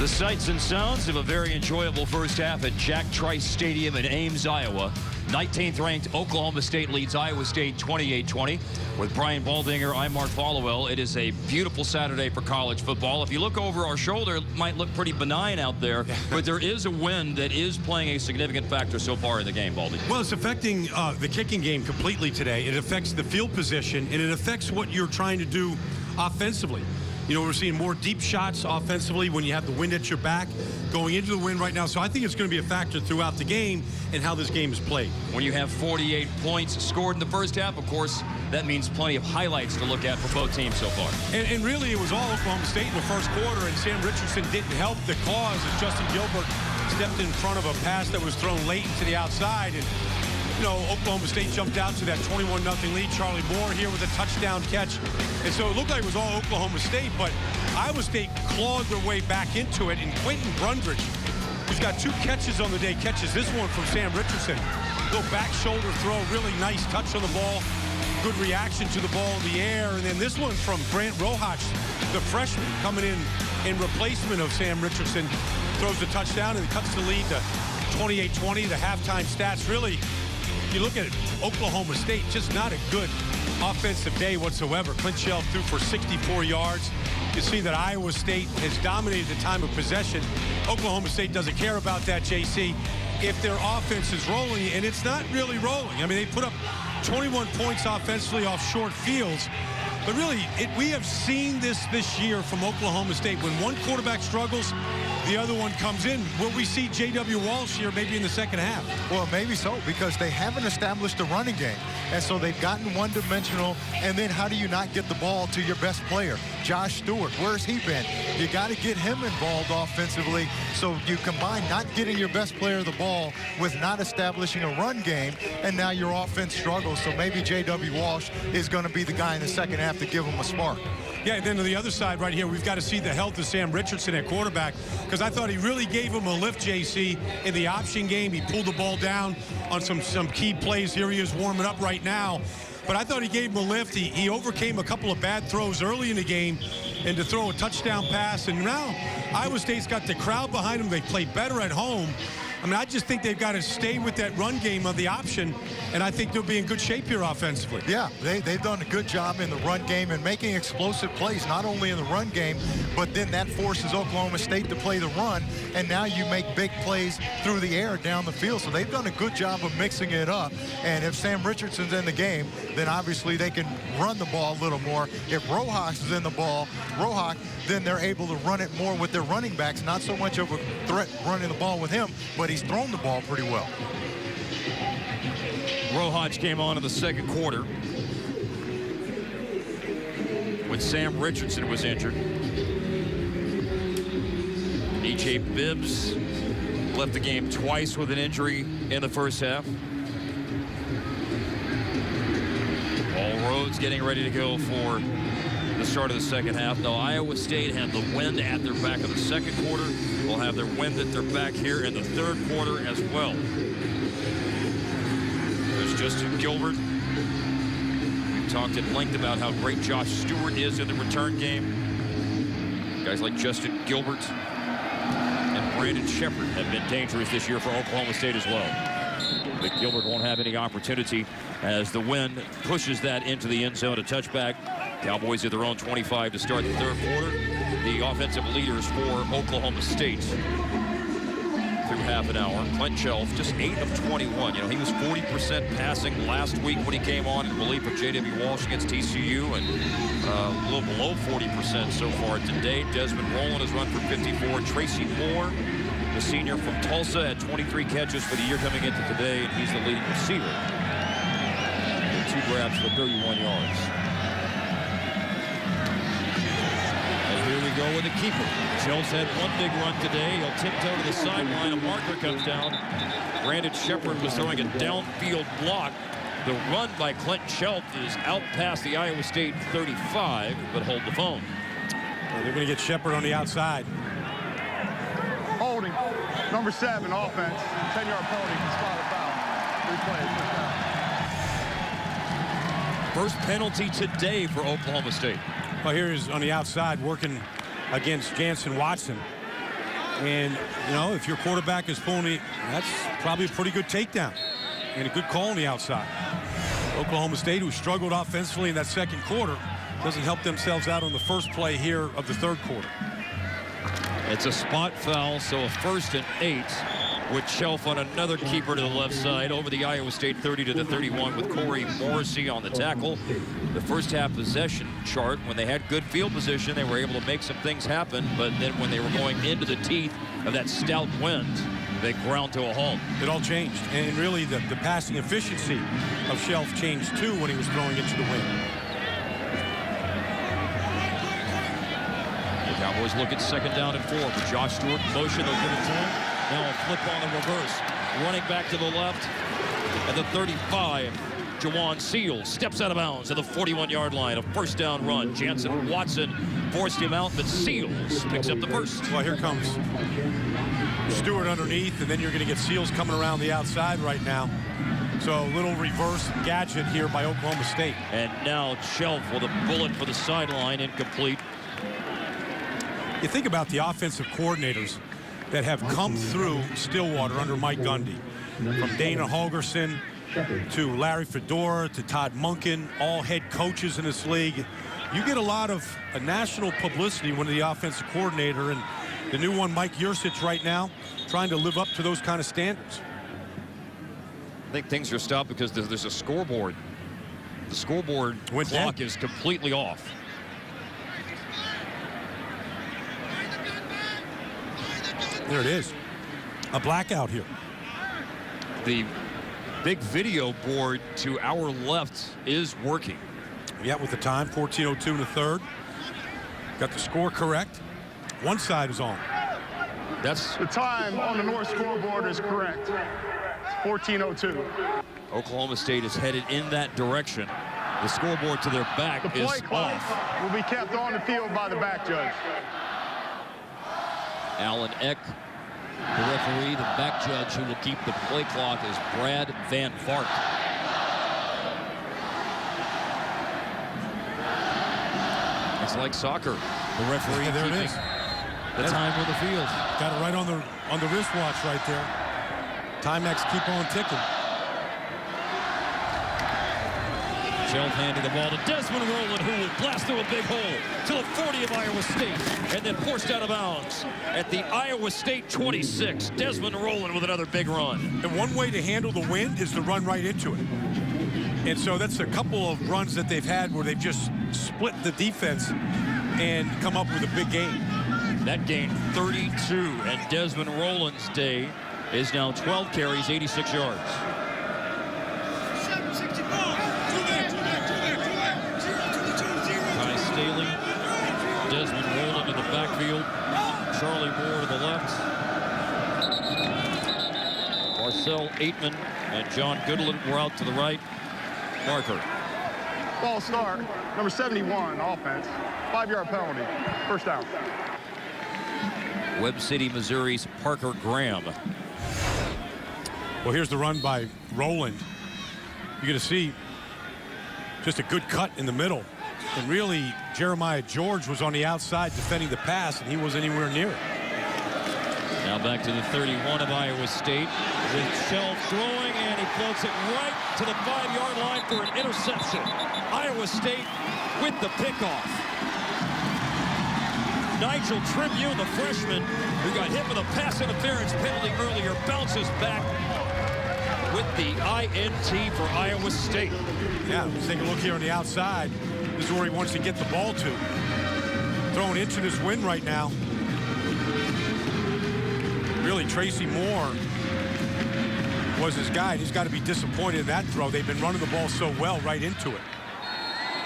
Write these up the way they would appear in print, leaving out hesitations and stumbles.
The sights and sounds of a very enjoyable first half at Jack Trice Stadium in Ames, Iowa. 19th ranked Oklahoma State leads Iowa State 28-20. With Brian Baldinger, I'm Mark Followell. It is a beautiful Saturday for college football. If you look over our shoulder, it might look pretty benign out there, but there is a wind that is playing a significant factor so far in the game, Baldy. Well, it's affecting the kicking game completely today. It affects the field position, and it affects what you're trying to do offensively. You know, we're seeing more deep shots offensively when you have the wind at your back going into the wind right now. So I think it's going to be a factor throughout the game and how this game is played. When you have 48 points scored in the first half, of course, that means plenty of highlights to look at for both teams so far. And really, it was all Oklahoma State in the first quarter, and Sam Richardson didn't help the cause as Justin Gilbert stepped in front of a pass that was thrown late into the outside. And you know, Oklahoma State jumped out to that 21-0 lead. Charlie Moore here with a touchdown catch. And so it looked like it was all Oklahoma State, but Iowa State clawed their way back into it. And Quentin Brundridge, who's got 2 catches on the day, catches this one from Sam Richardson. Little back shoulder throw, really nice touch on the ball. Good reaction to the ball in the air. And then this one from Grant Rojas, the freshman coming in replacement of Sam Richardson, throws the touchdown and cuts the lead to 28-20. The halftime stats really, you look at it, Oklahoma State, just not a good offensive day whatsoever. Clint Shelf threw for 64 yards. You see that Iowa State has dominated the time of possession. Oklahoma State doesn't care about that, JC. If their offense is rolling, and it's not really rolling. I mean, they put up 21 points offensively off short fields. But really, we have seen this year from Oklahoma State. When one quarterback struggles, the other one comes in. Will we see J.W. Walsh here maybe in the second half? Well, maybe so, because they haven't established a running game. And so they've gotten one-dimensional. And then how do you not get the ball to your best player? Josh Stewart, where's he been? You got to get him involved offensively. So you combine not getting your best player the ball with not establishing a run game, and now your offense struggles. So maybe J.W. Walsh is going to be the guy in the second half to give him a spark. Yeah, and then on the other side right here, we've got to see the health of Sam Richardson at quarterback, because I thought he really gave him a lift, JC, in the option game. He pulled the ball down on some key plays. Here he is warming up right now. But I thought he gave him a lift. He overcame a couple of bad throws early in the game, and to throw a touchdown pass. And now Iowa State's got the crowd behind them. They play better at home. I mean, I just think they've got to stay with that run game of the option, and I think they'll be in good shape here offensively. Yeah, they've done a good job in the run game and making explosive plays, not only in the run game, but then that forces Oklahoma State to play the run, and now you make big plays through the air down the field. So they've done a good job of mixing it up, and if Sam Richardson's in the game, then obviously they can run the ball a little more. If Rojas is in the ball, then they're able to run it more with their running backs. Not so much of a threat running the ball with him, but he's thrown the ball pretty well. Rojas came on in the second quarter when Sam Richardson was injured. E.J. Bibbs left the game twice with an injury in the first half. All roads getting ready to go for the start of the second half. Now, Iowa State had the wind at their back in the second quarter. Will have their wind at their back here in the third quarter as well. There's Justin Gilbert. We talked at length about how great Josh Stewart is in the return game. Guys like Justin Gilbert and Brandon Shepard have been dangerous this year for Oklahoma State as well. But Gilbert won't have any opportunity as the wind pushes that into the end zone. A touchback. Cowboys at their own 25 to start the third quarter. The offensive leaders for Oklahoma State through half an hour. Clint Shelf, just 8 of 21. You know, he was 40% passing last week when he came on in relief of J.W. Walsh against TCU, and a little below 40% so far today. Desmond Rowland has run for 54. Tracy Moore, the senior from Tulsa, had 23 catches for the year coming into today, and he's the leading receiver. 2 grabs for 31 yards. Here we go with the keeper. Schultz had one big run today. He'll tiptoe to the sideline. A marker comes down. Brandon Shepard was throwing a downfield block. The run by Clint Shelf is out past the Iowa State 35, but hold the phone. Well, they're going to get Shepard on the outside. Holding. Number 7, offense. 10-yard penalty. Spot a foul. 3 plays. First penalty today for Oklahoma State. Well, here is on the outside working against Jansen Watson. And, you know, if your quarterback is pulling, that's probably a pretty good takedown and a good call on the outside. Oklahoma State, who struggled offensively in that second quarter, doesn't help themselves out on the first play here of the third quarter. It's a spot foul, so a 1st and 8 with Shelf on another keeper to the left side over the Iowa State 30-31 with Corey Morrissey on the tackle. The first half possession chart, when they had good field position, they were able to make some things happen, but then when they were going into the teeth of that stout wind, they ground to a halt. It all changed, and really the passing efficiency of Shelf changed too when he was throwing into the wind. The Cowboys look at 2nd down and 4 with Josh Stewart in motion. They'll give it to him. Now a flip on the reverse. Running back to the left at the 35. Jawan Seals steps out of bounds at the 41-yard line. A 1st down run. Jansen Watson forced him out, but Seals picks up the first. Well, here comes Stewart underneath, and then you're going to get Seals coming around the outside right now. So a little reverse gadget here by Oklahoma State. And now Shelf with a bullet for the sideline, incomplete. You think about the offensive coordinators that have come through Stillwater under Mike Gundy, from Dana Holgerson to Larry Fedora to Todd Monken, all head coaches in this league. You get a lot of national publicity when the offensive coordinator, and the new one, Mike Yursich, right now, trying to live up to those kind of standards. I think things are stopped because there's a scoreboard. The scoreboard clock is completely off. There it is. A blackout here. The big video board to our left is working. Yeah, with the time, 14:02 in the third. Got the score correct. One side is on. That's the time on the north scoreboard is correct. It's 14:02. Oklahoma State is headed in that direction. The scoreboard to their back the is play clock off. Will be kept on the field by the back judge. Alan Eck, the referee. The back judge who will keep the play clock is Brad Van Vart. It's like soccer. The referee there keeping it is. The time on the field. Got it right on the wristwatch right there. Timex keep on ticking. Shelf handing the ball to Desmond Rowland, who will blast through a big hole to the 40 of Iowa State, and then forced out of bounds at the Iowa State 26. Desmond Rowland with another big run. And one way to handle the wind is to run right into it. And so that's a couple of runs that they've had where they've just split the defense and come up with a big gain. That gained 32, and Desmond Rowland's day is now 12 carries, 86 yards. Ty Staley, Desmond Rowland in the backfield, Charlie Moore to the left, Marcel Aitman and John Goodland were out to the right. Marker. Ball start, number 71, offense. 5-yard penalty, 1st down. Webb City, Missouri's Parker Graham. Well, here's the run by Rowland. You're going to see just a good cut in the middle. And really, Jeremiah George was on the outside defending the pass, and he wasn't anywhere near it. Now back to the 31 of Iowa State with Shelf throwing, and he floats it right to the 5-yard line for an interception. Iowa State with the pickoff. Nigel Tribune, the freshman who got hit with a pass interference penalty earlier, bounces back with the INT for Iowa State. Yeah, let's take a look here on the outside. This is where he wants to get the ball to. Throwing into this wind right now. Really, Tracy Moore was his guy. He's got to be disappointed in that throw. They've been running the ball so well right into it.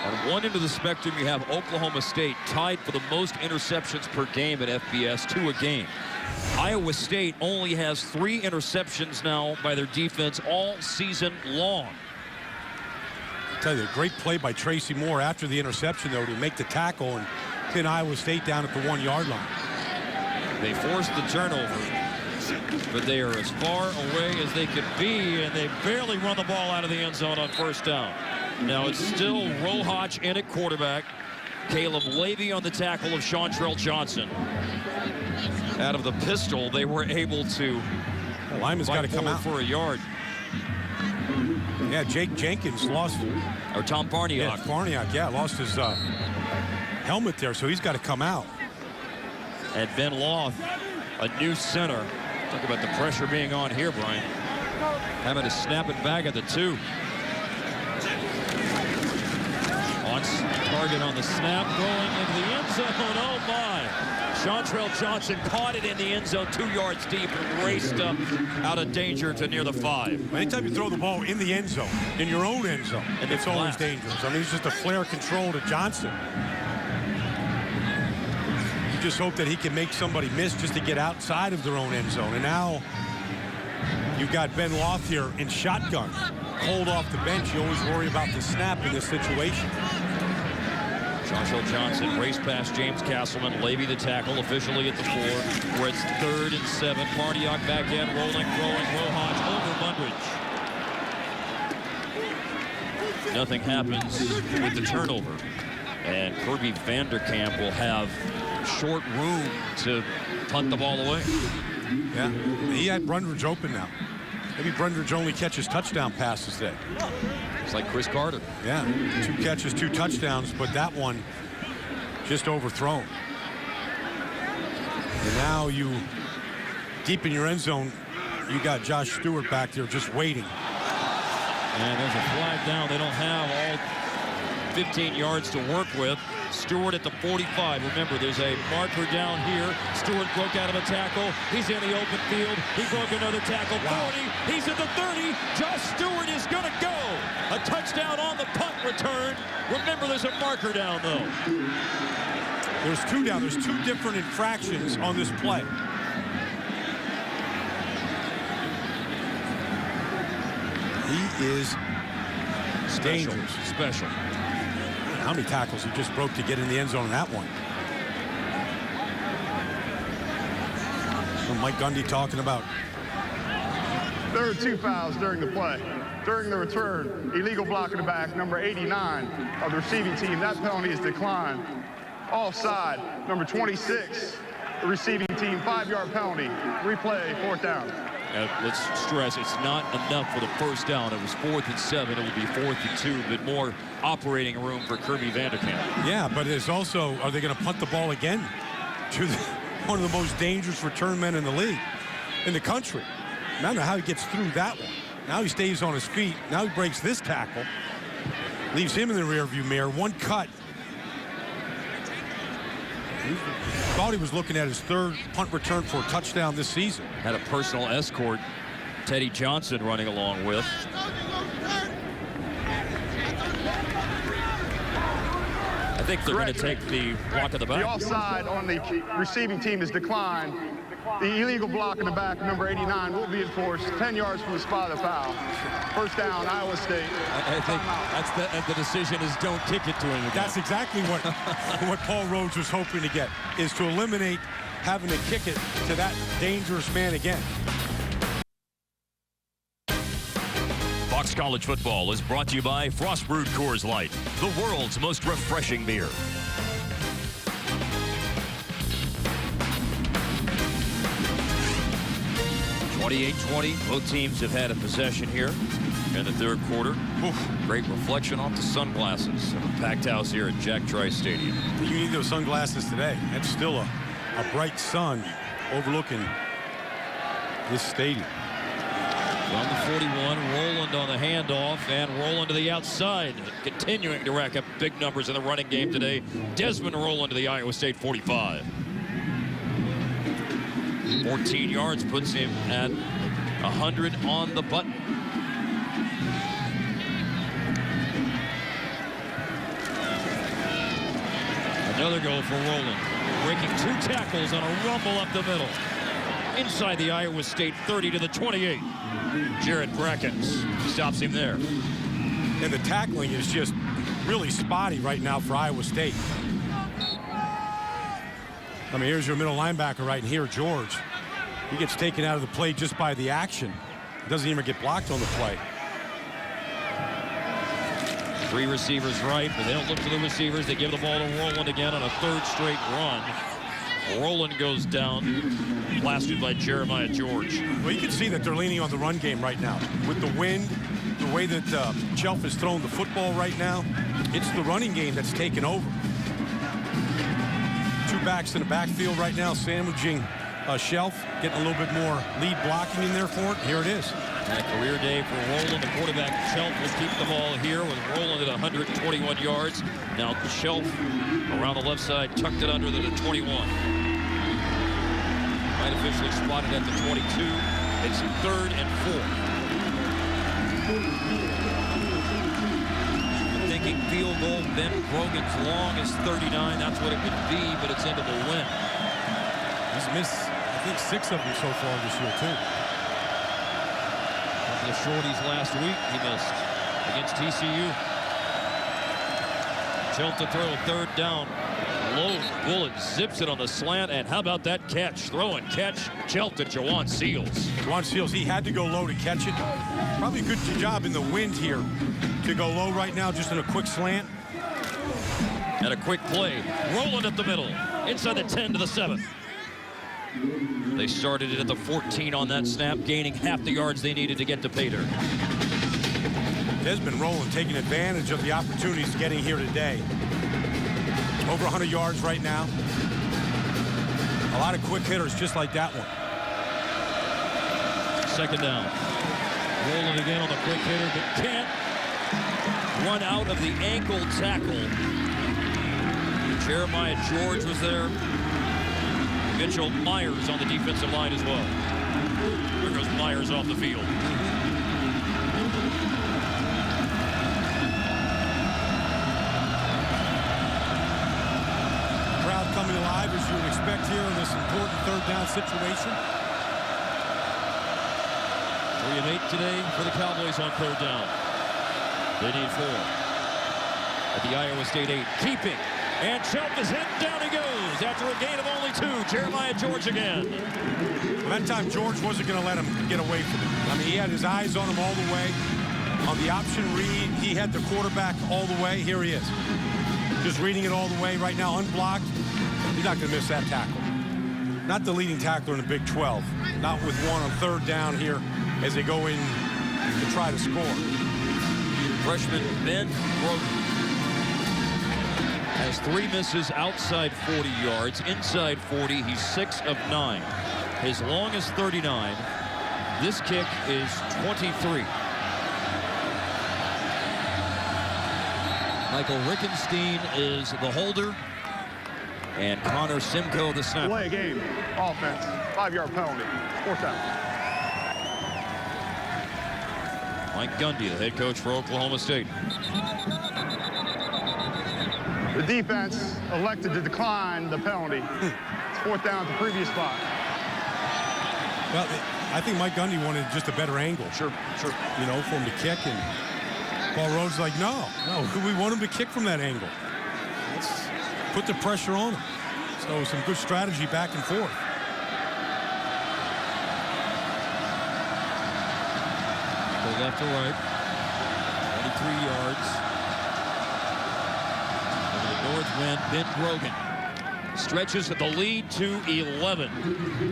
On one end of the spectrum, you have Oklahoma State tied for the most interceptions per game at FBS, 2 a game. Iowa State only has 3 interceptions now by their defense all season long. I'll tell you, a great play by Tracy Moore after the interception, though, to make the tackle and pin Iowa State down at the 1-yard line. They forced the turnover, but they are as far away as they could be, and they barely run the ball out of the end zone on 1st down. Now it's still Rohach in at quarterback. Caleb Levy on the tackle of Seantrell Johnson. out of the pistol, they were able to Lyman's got to come out for a yard. Yeah, Jake Jenkins lost. Or Tom Farniok. Yeah, Farniok, yeah, lost his helmet there, so he's got to come out. And Ben Loth, a new center. Talk about the pressure being on here, Brian. Having to snap it back at the 2. On target on the snap, going into the end zone. Oh my! Chantrell Johnson caught it in the end zone 2 yards deep and raced up out of danger to near the 5. Anytime you throw the ball in the end zone, in your own end zone, and it's always dangerous. I mean, it's just a flare control to Johnson. You just hope that he can make somebody miss just to get outside of their own end zone. And now you've got Ben Loth here in shotgun. Cold off the bench. You always worry about the snap in this situation. Chantrell Johnson raced past James Castleman. Levy the tackle officially at the 4. Where it's 3rd and 7. Farniok back in, rolling, throwing. Rojas over Mundridge. Nothing happens with the turnover. And Kirby Vanderkamp will have short room to punt the ball away. Yeah, he had Brundridge open now. Maybe Brundridge only catches touchdown passes today. It's like Chris Carter. Yeah, 2 catches, 2 touchdowns, but that one just overthrown. And now you, deep in your end zone, you got Josh Stewart back there just waiting. And there's a flag down. They don't have all 15 yards to work with. Stewart at the 45. Remember, there's a marker down here. Stewart broke out of a tackle. He's in the open field. He broke another tackle. Wow. 40. He's at the 30. Josh Stewart is going to go. A touchdown on the punt return. Remember, there's a marker down, though. There's 2 down. There's 2 different infractions on this play. He is dangerous. Special. How many tackles he just broke to get in the end zone in that one? So Mike Gundy talking about. There were 2 fouls during the play. During the return, illegal block in the back, number 89 of the receiving team. That penalty is declined. Offside, number 26, the receiving team, 5-yard penalty. Replay, 4th down. Let's stress, it's not enough for the first down. It was 4th and 7. It will be 4th and 2, but more operating room for Kirby Vanderkamp. Yeah, but it's also, are they going to punt the ball again to one of the most dangerous return men in the league, in the country? I don't know how he gets through that one. Now he stays on his feet. Now he breaks this tackle. Leaves him in the rearview mirror. 1 cut. He thought he was looking at his 3rd punt return for a touchdown this season. Had a personal escort, Teddy Johnson, running along with. I think they're going to take the block of the back. The offside on the receiving team is declined. The illegal block in the back, number 89, will be enforced 10 yards from the spot of the foul. First down, Iowa State. I think that's the decision is don't kick it to him again. That's exactly what Paul Rhodes was hoping to get, is to eliminate having to kick it to that dangerous man again. Fox College Football is brought to you by Frost Brewed Coors Light, the world's most refreshing beer. (28-20). Both teams have had a possession here in the 3rd quarter. Oof, great reflection off the sunglasses of a packed house here at Jack Trice Stadium. You need those sunglasses today. That's still a bright sun overlooking this stadium. On the 41, Rowland on the handoff, and Rowland to the outside, continuing to rack up big numbers in the running game today. Desmond Rowland to the Iowa State 45. 14 yards puts him at 100 on the button. Another goal for Rowland, breaking 2 tackles on a rumble up the middle. Inside the Iowa State 30 to the 28. Jared Brackens stops him there. And the tackling is just really spotty right now for Iowa State. I mean, here's your middle linebacker right here, George. He gets taken out of the play just by the action. Doesn't even get blocked on the play. 3 receivers right, but they don't look to the receivers. They give the ball to Rowland again on a 3rd straight run. Rowland goes down, blasted by Jeremiah George. Well, you can see that they're leaning on the run game right now. With the wind, the way that Shelf is throwing the football right now, it's the running game that's taken over. Two backs in the backfield right now, sandwiching Shelf, getting a little bit more lead blocking in there for it. Here it is. A career day for Rowland. The quarterback, Shelf, will keep the ball here with Rowland at 121 yards. Now Shelf around the left side, tucked it under the 21. Might officially spotted at the 22. It's 3rd and 4. Thinking field goal, Ben Grogan's long as 39. That's what it would be, but it's into the win. He's missed, I think, 6 of them so far this year, too. The shorties last week, he missed against TCU. Shelf to throw, 3rd down. Low bullet, zips it on the slant, and how about that catch? Throw and catch, Shelf to Jawan Seals. Jawan Seals, he had to go low to catch it. Probably a good job in the wind here to go low right now, just in a quick slant. And a quick play. Rowland up the middle, inside the 10 to the 7. They started it at the 14 on that snap, gaining half the yards they needed to get to pay dirt. Desmond Rowland taking advantage of the opportunities getting here today. Over 100 yards right now. A lot of quick hitters just like that one. 2nd down. Rowland again on the quick hitter, but can't run out of the ankle tackle. Jeremiah George was there. Mitchell Myers on the defensive line as well. There goes Myers off the field. Crowd coming alive as you would expect here in this important 3rd down situation. 3 of 8 today for the Cowboys on 3rd down. They need 4. At the Iowa State 8, keeping. And Shelf is hit, down he goes after a gain of only 2. Jeremiah George again. Well, that time George wasn't going to let him get away from him. I mean, he had his eyes on him all the way. On the option read, he had the quarterback all the way. Here he is. Just reading it all the way right now, unblocked. He's not going to miss that tackle. Not the leading tackler in the Big 12. Not with one on 3rd down here as they go in to try to score. Freshman Ben Grogan has 3 misses outside 40 yards. Inside 40, he's 6 of 9. His long is 39. This kick is 23. Michael Rickenstein is the holder. And Connor Simcoe the snapper. Play a game. Offense. 5-yard penalty. 4th down. Mike Gundy, the head coach for Oklahoma State. The defense elected to decline the penalty. It's 4th down at the previous spot. Well, I think Mike Gundy wanted just a better angle. Sure. You know, for him to kick, and Paul Rhodes like, no, we want him to kick from that angle. Let's put the pressure on him. So some good strategy back and forth. Go left to right. 23 yards. Over the north wind, Ben Grogan stretches the lead to 11.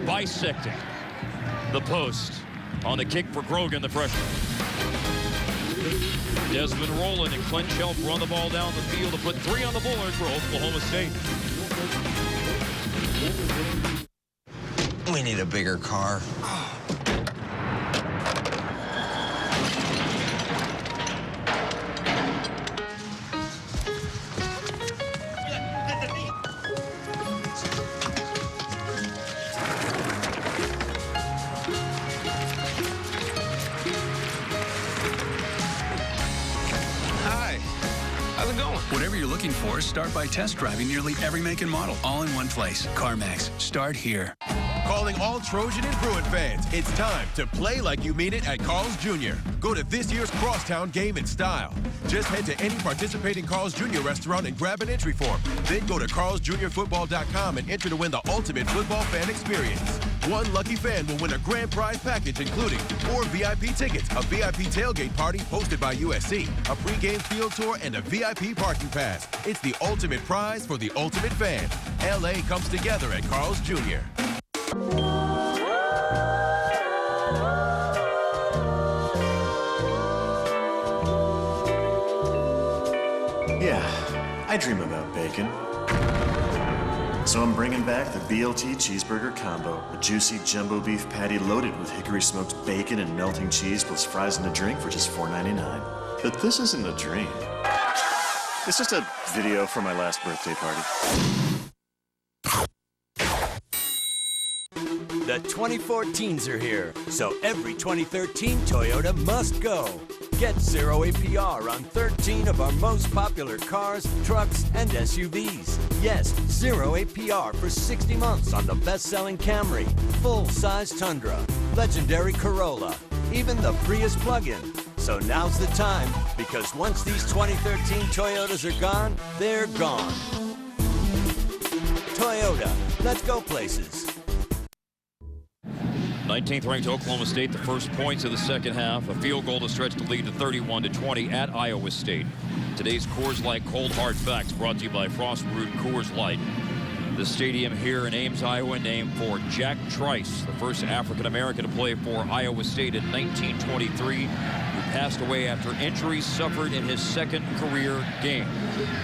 Bisecting the post on the kick for Grogan, the freshman. Desmond Rowland and Clint Shelf run the ball down the field to put 3 on the board for Oklahoma State. We need a bigger car. Whatever you're looking for, start by test driving nearly every make and model, all in one place. CarMax. Start here. Calling all Trojan and Bruin fans. It's time to play like you mean it at Carl's Jr. Go to this year's Crosstown game in style. Just head to any participating Carl's Jr. restaurant and grab an entry form. Then go to carlsjrfootball.com and enter to win the ultimate football fan experience. One lucky fan will win a grand prize package including 4 VIP tickets, a VIP tailgate party hosted by USC, a pregame field tour, and a VIP parking pass. It's the ultimate prize for the ultimate fan. LA comes together at Carl's Jr. Yeah, I dream about bacon. So I'm bringing back the BLT Cheeseburger Combo, a juicy jumbo beef patty loaded with hickory smoked bacon and melting cheese plus fries and a drink for just $4.99. But this isn't a dream. It's just a video from my last birthday party. The 2014s are here, so every 2013 Toyota must go. Get 0 APR on 13 of our most popular cars, trucks, and SUVs. Yes, 0 APR for 60 months on the best-selling Camry, full-size Tundra, legendary Corolla, even the Prius plug-in. So now's the time, because once these 2013 Toyotas are gone, they're gone. Toyota, let's go places. 19th ranked Oklahoma State, the first points of the second half. A field goal to stretch the lead to 31-20 at Iowa State. Today's Coors Light Cold Hard Facts brought to you by Frost Brewed Coors Light. The stadium here in Ames, Iowa, named for Jack Trice, the first African-American to play for Iowa State in 1923, who passed away after injuries suffered in his second career game.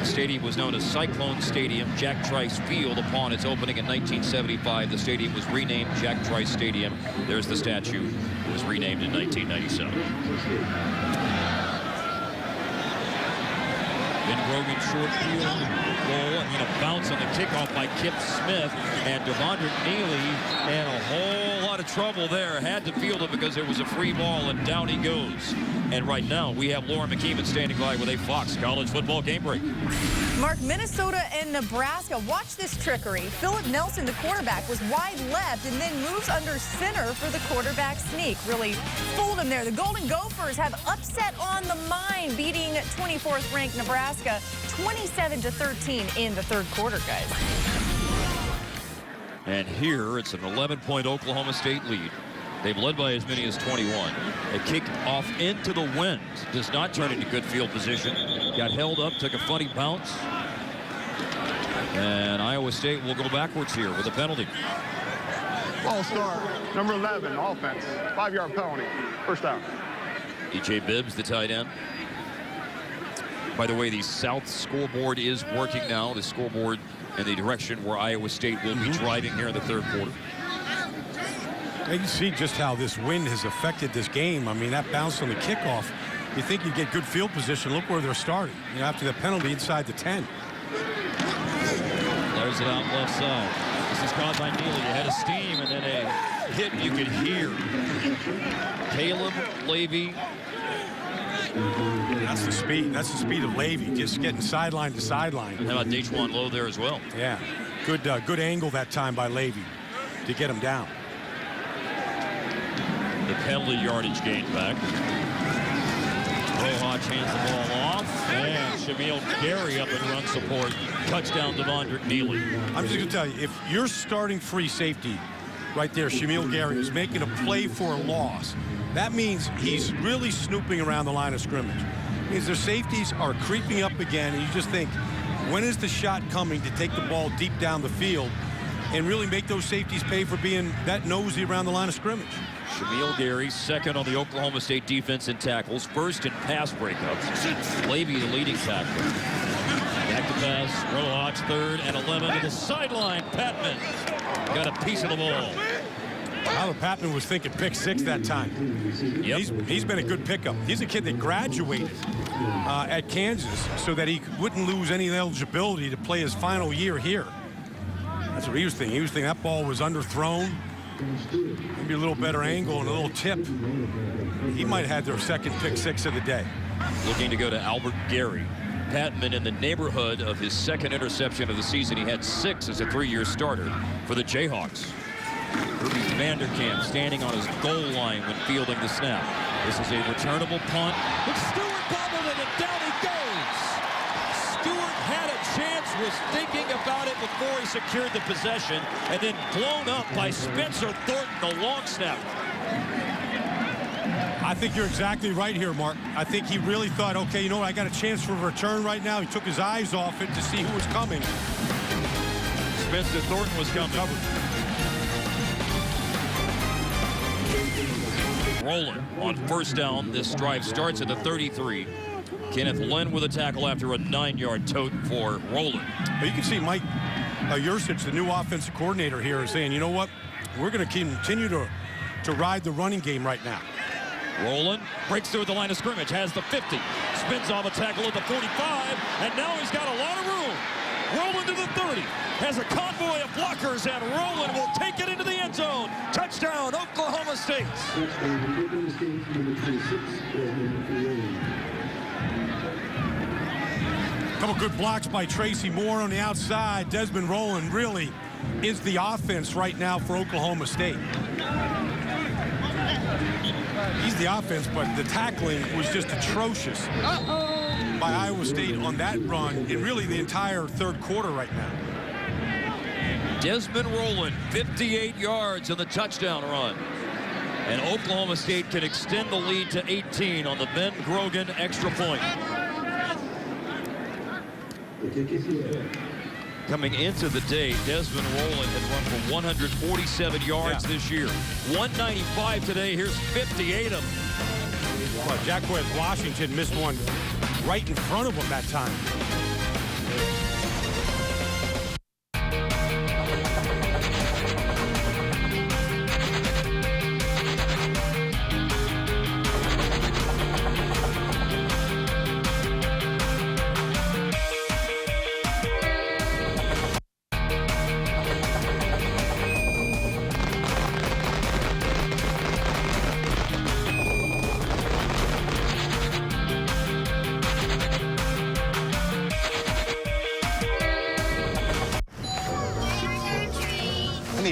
The stadium was known as Cyclone Stadium, Jack Trice Field. Upon its opening in 1975, the stadium was renamed Jack Trice Stadium. There's the statue. It was renamed in 1997. Ben Grogan short field goal, and then a bounce on the kickoff by Kip Smith, and Devondre Neely in a whole lot of trouble there. Had to field it because it was a free ball, and down he goes. And right now we have Lauren McKeeman standing by with a Fox College Football game break. Mark, Minnesota and Nebraska. Watch this trickery. Philip Nelson, the quarterback, was wide left and then moves under center for the quarterback sneak. Really fooled him there. The Golden Gophers have upset on the mind, beating 24th ranked Nebraska 27-13 in the third quarter, guys. And here it's an 11-point Oklahoma State lead. They've led by as many as 21. A kick off into the wind. Does not turn into good field position. Got held up, took a funny bounce. And Iowa State will go backwards here with a penalty. Ball start, number 11, offense, 5-yard penalty, first down. E.J. Bibbs, the tight end. By the way, the south scoreboard is working now. The scoreboard in the direction where Iowa State will be driving here in the third quarter. You can see just how this wind has affected this game. I mean, that bounce on the kickoff, you think you'd get good field position. Look where they're starting. You know, after the penalty inside the 10. There's it out left side. This is caught by Neely. A head of steam, and then a hit you could hear. Caleb Levy. That's the speed. That's the speed of Levy, just getting sideline to sideline. How about Dajuan Lowe there as well? Yeah, good angle that time by Levy to get him down. The penalty yardage gained back. Roach hands the ball off, and Shamil Gary up in run support. Touchdown, Devondre Neely. I'm just going to tell you, if you're starting free safety right there, Shamil Gary is making a play for a loss, that means he's really snooping around the line of scrimmage. It means their safeties are creeping up again, and you just think, when is the shot coming to take the ball deep down the field and really make those safeties pay for being that nosy around the line of scrimmage? Shamil Gary, second on the Oklahoma State defense in tackles, first in pass breakups. Levy, the leading tackler. Back to pass, Roach, third and 11 to the sideline. Patman got a piece of the ball. Tyler Patman was thinking pick six that time. Yep. He's been a good pickup. He's a kid that graduated at Kansas so that he wouldn't lose any eligibility to play his final year here. That's what he was thinking. He was thinking that ball was underthrown. Maybe a little better angle and a little tip. He might have had their second pick six of the day. Looking to go to Albert Gary. Patman in the neighborhood of his second interception of the season. He had 6 as a 3-year starter for the Jayhawks. Ruby Vanderkamp standing on his goal line when fielding the snap. This is a returnable punt. But Stewart bobbled it, and down he goes. Stewart had a chance with was thinking about it before he secured the possession, and then blown up by Spencer Thornton, the long snap. I think you're exactly right here, Mark. I think he really thought, okay, you know what, I got a chance for a return right now. He took his eyes off it to see who was coming. Spencer Thornton was coming. Rowland on first down. This drive starts at the 33. Kenneth Lynn with a tackle after a 9-yard tote for Rowland. Well, you can see Mike Yursich, the new offensive coordinator here, is saying, you know what, we're going to continue to ride the running game right now. Rowland breaks through the line of scrimmage, has the 50, spins off a tackle at the 45, and now he's got a lot of room. Rowland to the 30, has a convoy of blockers, and Rowland will take it into the end zone. Touchdown, Oklahoma State. Couple good blocks by Tracy Moore on the outside. Desmond Rowland really is the offense right now for Oklahoma State. He's the offense, but the tackling was just atrocious by Iowa State on that run in really the entire third quarter right now. Desmond Rowland, 58 yards on the touchdown run. And Oklahoma State can extend the lead to 18 on the Ben Grogan extra point. Coming into the day, Desmond Rowland had run for 147 yards this year. 195 today. Here's 58 of them. Well, Jacquez Washington missed one right in front of him that time.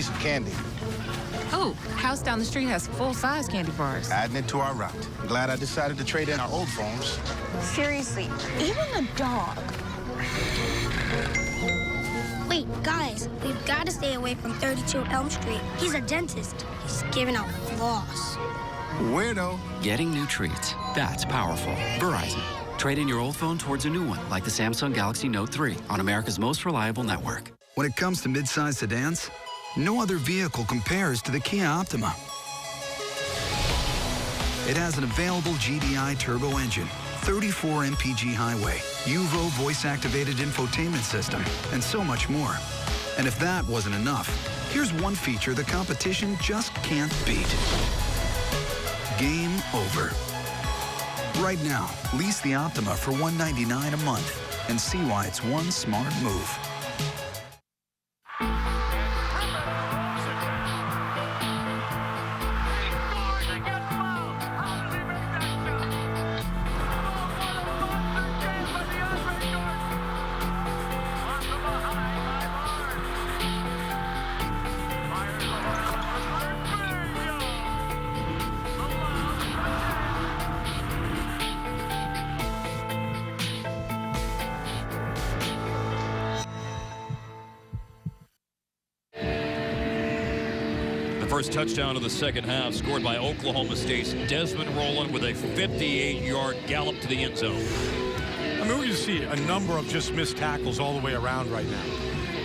Some candy. Oh, house down the street has full-size candy bars. Adding it to our route. I'm glad I decided to trade in our old phones. Seriously, even a dog. Wait, guys, we've got to stay away from 32 Elm Street. He's a dentist. He's giving out floss. Weirdo. Getting new treats. That's powerful. Verizon. Trade in your old phone towards a new one, like the Samsung Galaxy Note 3 on America's most reliable network. When it comes to midsize sedans, no other vehicle compares to the Kia Optima. It has an available GDI turbo engine, 34 mpg highway, UVO voice-activated infotainment system, and so much more. And if that wasn't enough, here's one feature the competition just can't beat. Game over. Right now, lease the Optima for $199 a month and see why it's one smart move. First touchdown of the second half scored by Oklahoma State's Desmond Rowland with a 58-yard gallop to the end zone. I mean, we're going to see a number of just missed tackles all the way around right now.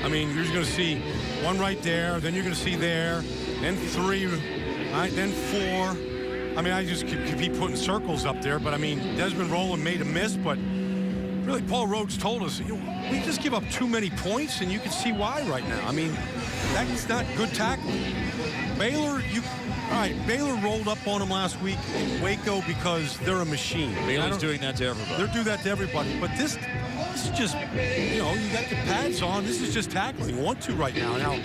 I mean, you're going to see one right there, then you're going to see there, then 3, right, then 4. I mean, I just keep putting circles up there, but I mean, Desmond Rowland made a miss, but really Paul Rhodes told us, you know, we just give up too many points, and you can see why right now. I mean, that's not good tackling. Baylor, Baylor rolled up on him last week in Waco because they're a machine. Baylor's doing that to everybody. They're doing that to everybody. But this is just, you know, you got the pads on. This is just tackling. 1-2 right now. Now,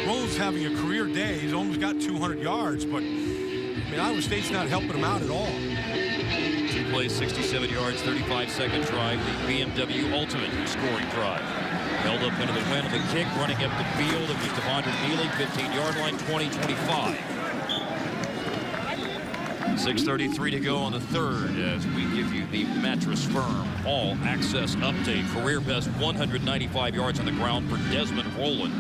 Rhodes having a career day. He's almost got 200 yards. But, I mean, Iowa State's not helping him out at all. 2 plays, 67 yards, 35-second drive. The BMW Ultimate scoring drive. Held up into the wind of the kick, running up the field. It was Devondre Neely, 15-yard line, 20-25. 6:33 to go on the third as we give you the Mattress Firm All Access Update. Career best 195 yards on the ground for Desmond Rowland.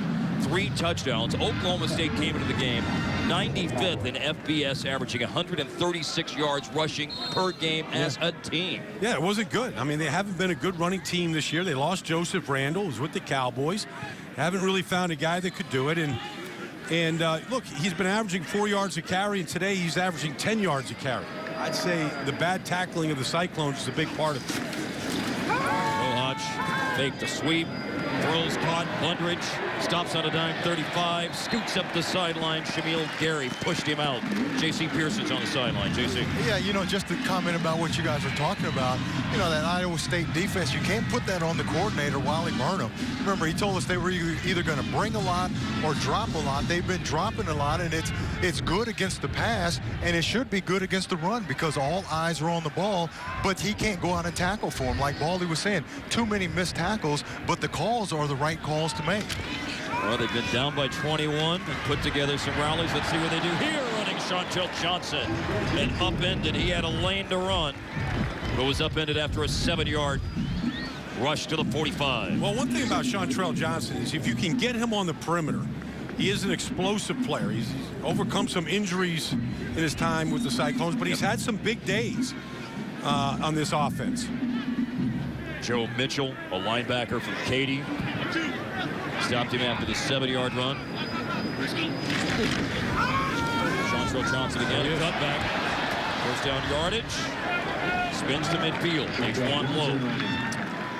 3 touchdowns. Oklahoma State came into the game 95th in FBS, averaging 136 yards rushing per game as a team. Yeah, it wasn't good. I mean, they haven't been a good running team this year. They lost Joseph Randall, who's with the Cowboys. Haven't really found a guy that could do it. And look, he's been averaging 4 yards a carry, and today he's averaging 10 yards a carry. I'd say the bad tackling of the Cyclones is a big part of it. Rohatch faked the sweep. Throws caught. Blundridge stops on a dime. 35. Scoots up the sideline. Shamil Gary pushed him out. J.C. Pearson's on the sideline. J.C. Yeah, you know, just to comment about what you guys are talking about, you know, that Iowa State defense, you can't put that on the coordinator, Wally Burnham. Remember, he told us they were either going to bring a lot or drop a lot. They've been dropping a lot, and it's good against the pass, and it should be good against the run because all eyes are on the ball, but he can't go out and tackle for him. Like Baldy was saying, too many missed tackles, but the calls are the right calls to make. Well, they've been down by 21 and put together some rallies. Let's see what they do here. Running Chantrell Johnson and upended. He had a lane to run, but was upended after a 7-yard rush to the 45. Well, one thing about Chantrell Johnson is if you can get him on the perimeter, he is an explosive player. He's overcome some injuries in his time with the Cyclones, but he's had some big days on this offense. Joe Mitchell, a linebacker from Katy, stopped him after the 7-yard run. Chantrell Johnson again, a cutback. First down yardage. Spins to midfield. Makes one low.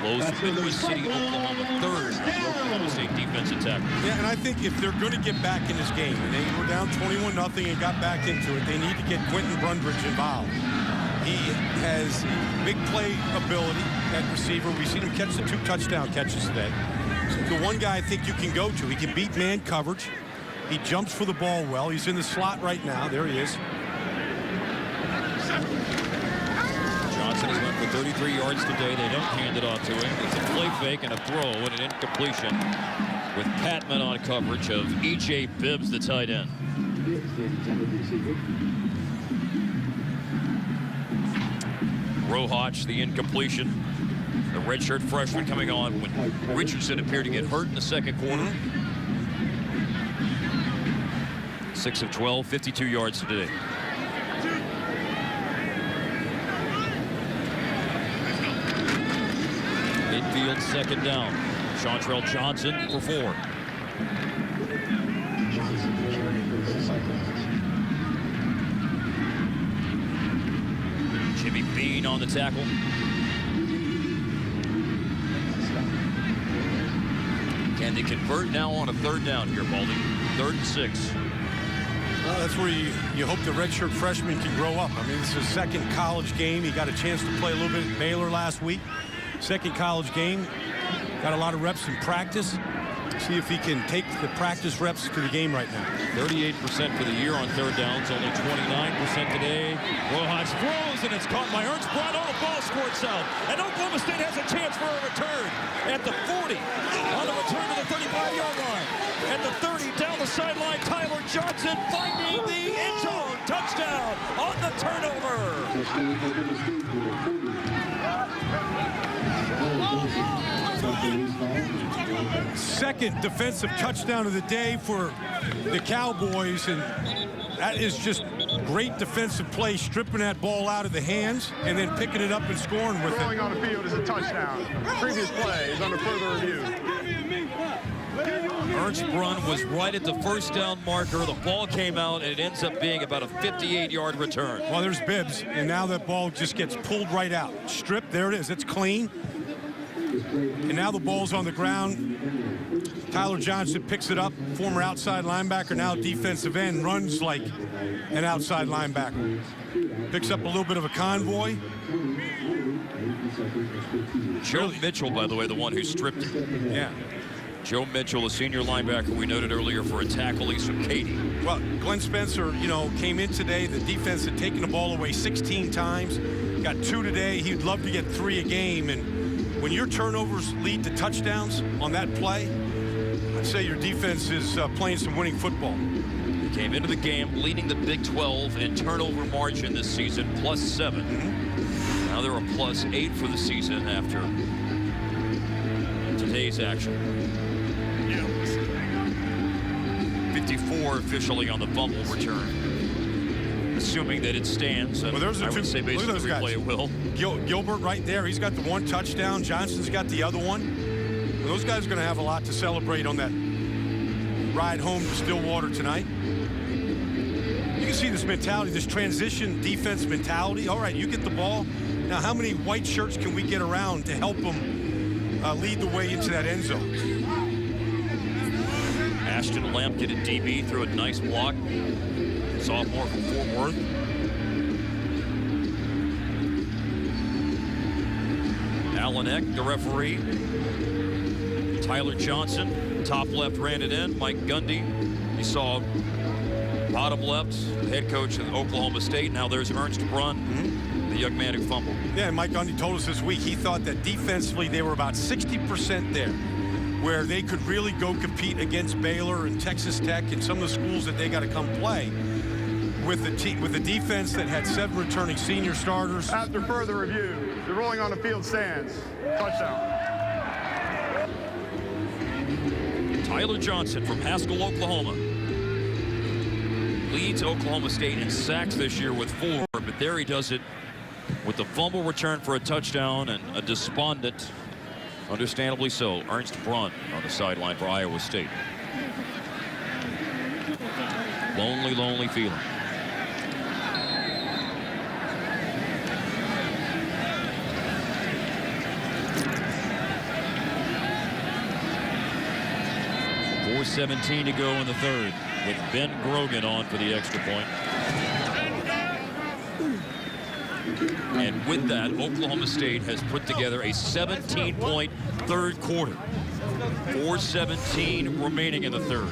Lowe's from Midway City, Oklahoma, third Oklahoma State defensive tackle. Yeah, and I think if they're going to get back in this game, and they were down 21-0 and got back into it, they need to get Quentin Blundridge involved. He has big play ability at receiver. We've seen him catch the 2 touchdown catches today. The one guy I think you can go to. He can beat man coverage. He jumps for the ball well. He's in the slot right now. There he is. Johnson has went for 33 yards today. They don't hand it off to him. It's a play fake and a throw and an incompletion with Patman on coverage of E.J. Bibbs, the tight end. Rohatch, the incompletion. The redshirt freshman coming on when Richardson appeared to get hurt in the second quarter. 6 of 12, 52 yards today. Midfield second down. Chantrell Johnson for 4. Jimmy Bean on the tackle. Can they convert now on a third down here, Baldy? 3rd and 6. Well, that's where you hope the redshirt freshman can grow up. I mean, this is his second college game. He got a chance to play a little bit at Baylor last week. Second college game. Got a lot of reps in practice. See if he can take the practice reps to the game right now. 38% for the year on third downs, only 29% today. Rojas throws, and it's caught by Ernst Brun. Oh, the ball scored south. And Oklahoma State has a chance for a return at the 40. On the return to the 35-yard line. At the 30, down the sideline, Tyler Johnson finding the end zone. Touchdown on the turnover. Second defensive touchdown of the day for the Cowboys, and that is just great defensive play, stripping that ball out of the hands and then picking it up and scoring with it. Throwing on the field is a touchdown. Previous play is under further review. Ernst Brun was right at the first down marker. The ball came out, and it ends up being about a 58-yard return. Well, there's Bibbs, and now that ball just gets pulled right out. Stripped, there it is. It's clean. And now the ball's on the ground. Tyler Johnson picks it up, former outside linebacker, now defensive end, runs like an outside linebacker. Picks up a little bit of a convoy. Joe Mitchell, by the way, the one who stripped it. Yeah. Joe Mitchell, a senior linebacker we noted earlier for a tackle. He's from Katy. Well, Glenn Spencer, came in today. The defense had taken the ball away 16 times. Got 2 today. He'd love to get 3 a game. And when your turnovers lead to touchdowns on that play, I'd say your defense is playing some winning football. came into the game leading the Big 12 in turnover margin this season, +7. Now they're a +8 for the season after today's action. 54 officially on the fumble return. Assuming that it stands, and well, there's I would say based on the replay it will. Gilbert right there, he's got the one touchdown. Johnson's got the other one. Well, those guys are going to have a lot to celebrate on that ride home to Stillwater tonight. You can see this mentality, this transition defense mentality. All right, you get the ball. Now, how many white shirts can we get around to help them lead the way into that end zone? Ashton Lamp get a DB through a nice block. Sophomore from Fort Worth. Alan Eck, the referee. Tyler Johnson, top left, ran it in. Mike Gundy, you saw bottom left, head coach of Oklahoma State. Now there's Ernst Brunn, the young man who fumbled. Yeah, and Mike Gundy told us this week he thought that defensively they were about 60% there, where they could really go compete against Baylor and Texas Tech and some of the schools that they got to come play with the defense that had 7 returning senior starters. After further review, the ruling on the field stands. Touchdown. Tyler Johnson from Haskell, Oklahoma, leads Oklahoma State in sacks this year with 4, but there he does it with the fumble return for a touchdown and a despondent, understandably so, Ernst Brunn on the sideline for Iowa State. Lonely, lonely feeling. .4:17 to go in the third, with Ben Grogan on for the extra point. And with that, Oklahoma State has put together a 17-point third quarter. 4:17 remaining in the third.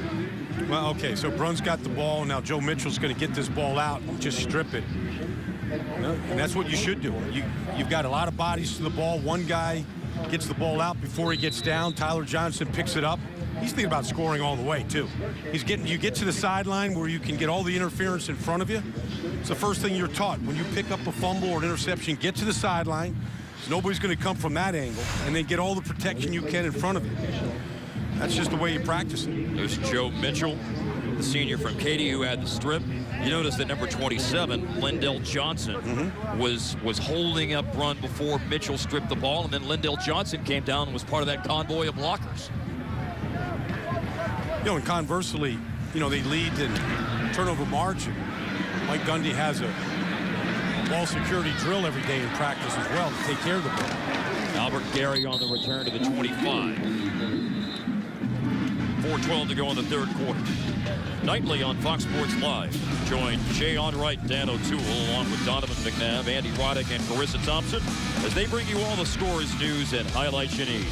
Well, okay, so Brunn's got the ball. Now Joe Mitchell's going to get this ball out and just strip it. And that's what you should do. You've got a lot of bodies to the ball. One guy gets the ball out before he gets down. Tyler Johnson picks it up. He's thinking about scoring all the way, too. You get to the sideline where you can get all the interference in front of you. It's the first thing you're taught. When you pick up a fumble or an interception, get to the sideline. Nobody's going to come from that angle. And then get all the protection you can in front of you. That's just the way you practice it. There's Joe Mitchell, the senior from Katy, who had the strip. You notice that number 27, Lindell Johnson, was holding up Brunn before Mitchell stripped the ball. And then Lindell Johnson came down and was part of that convoy of blockers. You know, and conversely, you know, they lead in turnover margin. Mike Gundy has a ball security drill every day in practice as well to take care of the ball. Albert Gary on the return to the 25. 4:12 to go in the third quarter. Nightly on Fox Sports Live. Join Jay Onwright, Dan O'Toole, along with Donovan McNabb, Andy Roddick, and Carissa Thompson as they bring you all the scores, news, and highlights you need.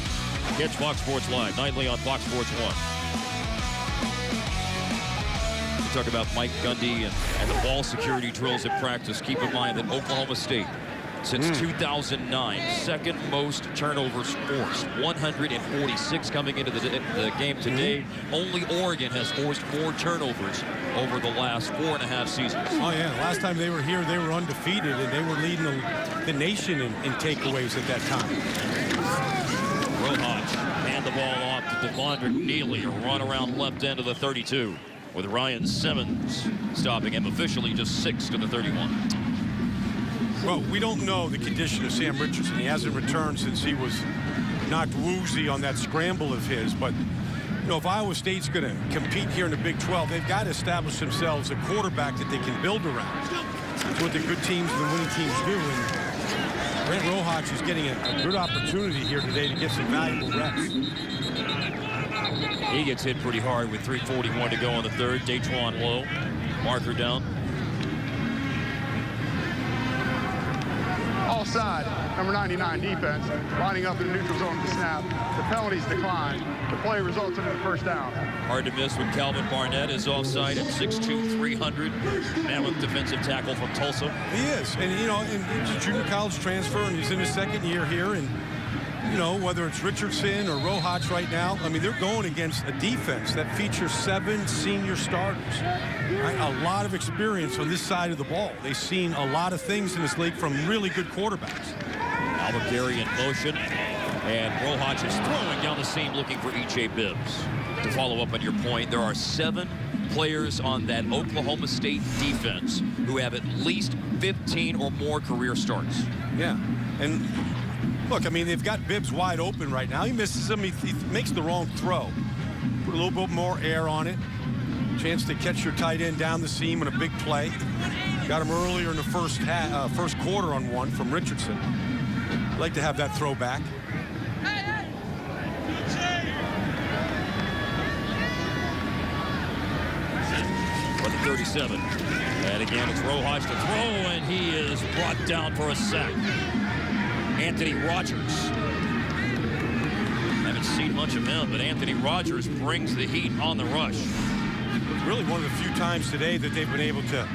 Catch Fox Sports Live nightly on Fox Sports 1. Talk about Mike Gundy and the ball security drills at practice. Keep in mind that Oklahoma State, since 2009, second most turnovers forced, 146 coming into the game today. Only Oregon has forced more turnovers over the last 4.5 seasons. Oh yeah, last time they were here, they were undefeated, and they were leading the nation in takeaways at that time. Rojas hand the ball off to Devondre Neely, a run around left end of the 32. With Ryan Simmons stopping him, officially just 6 to the 31. Well, we don't know the condition of Sam Richardson. He hasn't returned since he was knocked woozy on that scramble of his. But, you know, if Iowa State's going to compete here in the Big 12, they've got to establish themselves a quarterback that they can build around. That's what the good teams and the winning teams do. And Brent Rojas is getting a good opportunity here today to get some valuable reps. He gets hit pretty hard with 3:41 to go in the third. Daquan Lowe, marker down. Offside, number 99 defense, lining up in the neutral zone at the snap. The penalties decline. The play results in a first down. Hard to miss when Calvin Barnett is offside at 6'2", 300. Mammoth defensive tackle from Tulsa. He is, and you know, and he's a junior college transfer, and he's in his second year here, and you know, whether it's Richardson or Rojas right now, I mean, they're going against a defense that features 7 senior starters. Right? A lot of experience on this side of the ball. They've seen a lot of things in this league from really good quarterbacks. Albuquerque in motion, and Rojas is throwing down the seam looking for E.J. Bibbs. To follow up on your point, there are 7 players on that Oklahoma State defense who have at least 15 or more career starts. Yeah, and look, I mean, they've got Bibbs wide open right now. He misses him. He makes the wrong throw. Put a little bit more air on it. Chance to catch your tight end down the seam in a big play. Got him earlier in the first quarter on one from Richardson. I'd like to have that throw back. For the 37. And again, it's Rojas to throw, and he is brought down for a sack. Anthony Rogers. Haven't seen much of him, but Anthony Rogers brings the heat on the rush. It's really one of the few times today that they've been able to,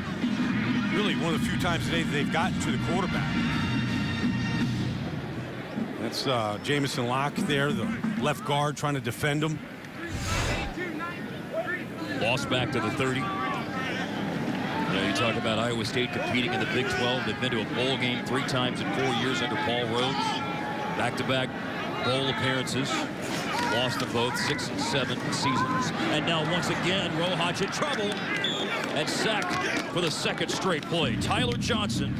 really one of the few times today that they've gotten to the quarterback. That's Jamison Locke there, the left guard trying to defend him. Lost back to the 30. You know, you talk about Iowa State competing in the Big 12. They've been to a bowl game 3 times in 4 years under Paul Rhodes. Back-to-back bowl appearances. Lost them both 6 and 7 seasons. And now once again, Rojas in trouble and sacked for the 2nd straight play. Tyler Johnson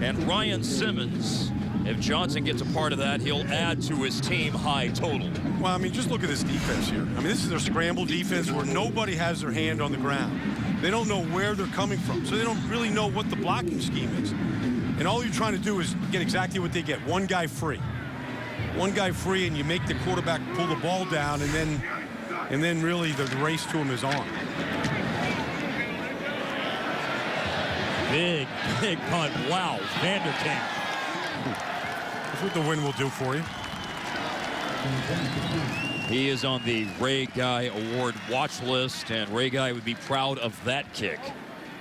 and Ryan Simmons. If Johnson gets a part of that, he'll add to his team high total. Well, I mean, just look at this defense here. I mean, this is their scramble defense where nobody has their hand on the ground. They don't know where they're coming from, so they don't really know what the blocking scheme is. And all you're trying to do is get exactly what they get. One guy free. One guy free, and you make the quarterback pull the ball down, and then really the race to him is on. Big punt. Wow, Vanderkamp. That's what the win will do for you. He is on the Ray Guy Award watch list, and Ray Guy would be proud of that kick.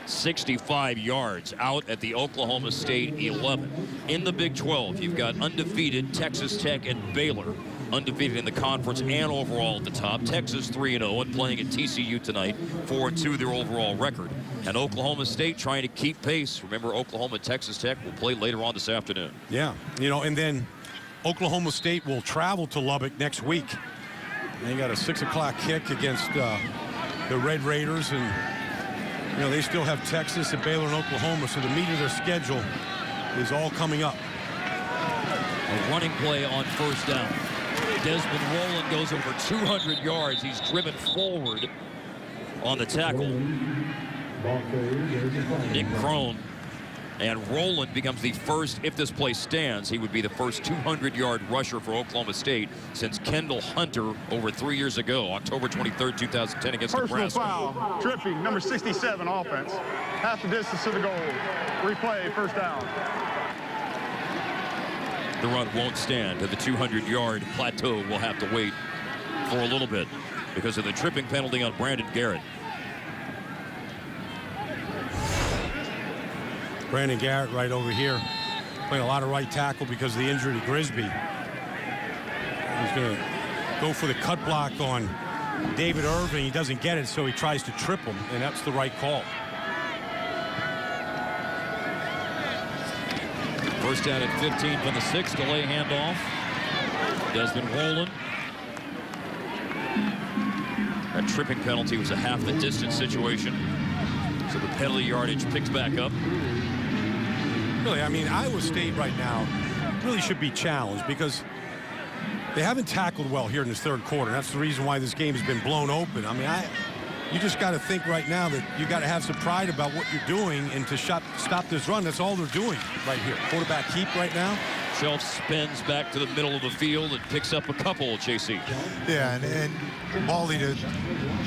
65 yards out at the Oklahoma State 11. In the Big 12, you've got undefeated Texas Tech and Baylor. Undefeated in the conference and overall at the top. Texas 3-0 and playing at TCU tonight. 4-2 their overall record. And Oklahoma State trying to keep pace. Remember, Oklahoma Texas Tech will play later on this afternoon. Yeah, you know, and then Oklahoma State will travel to Lubbock next week. They got a 6 o'clock kick against the Red Raiders, and you know they still have Texas and Baylor and Oklahoma, so the meat of their schedule is all coming up. A running play on 1st down. Desmond Rowland goes over 200 yards. He's driven forward on the tackle. Nick Crone. And Rowland becomes the first, if this play stands, he would be the first 200-yard rusher for Oklahoma State since Kendall Hunter over 3 years ago, October 23rd, 2010 against Nebraska. Personal foul, tripping, number 67 offense. Half the distance to the goal. Replay, 1st down. The run won't stand. To the 200-yard plateau, we'll have to wait for a little bit because of the tripping penalty on Brandon Garrett. Brandon Garrett right over here playing a lot of right tackle because of the injury to Grisby. He's going to go for the cut block on David Irving. He doesn't get it, so he tries to trip him, and that's the right call. 1st down at 15 from the 6. Delay handoff. Desmond Rowland. That tripping penalty was a half the distance situation. So the penalty yardage picks back up. Really, I mean, Iowa State right now really should be challenged because they haven't tackled well here in this 3rd quarter. That's the reason why this game has been blown open. I mean, you just got to think right now that you got to have some pride about what you're doing and to stop this run. That's all they're doing right here. Quarterback keep right now. Shelf spins back to the middle of the field and picks up a couple, JC. Yeah, and Baldy, to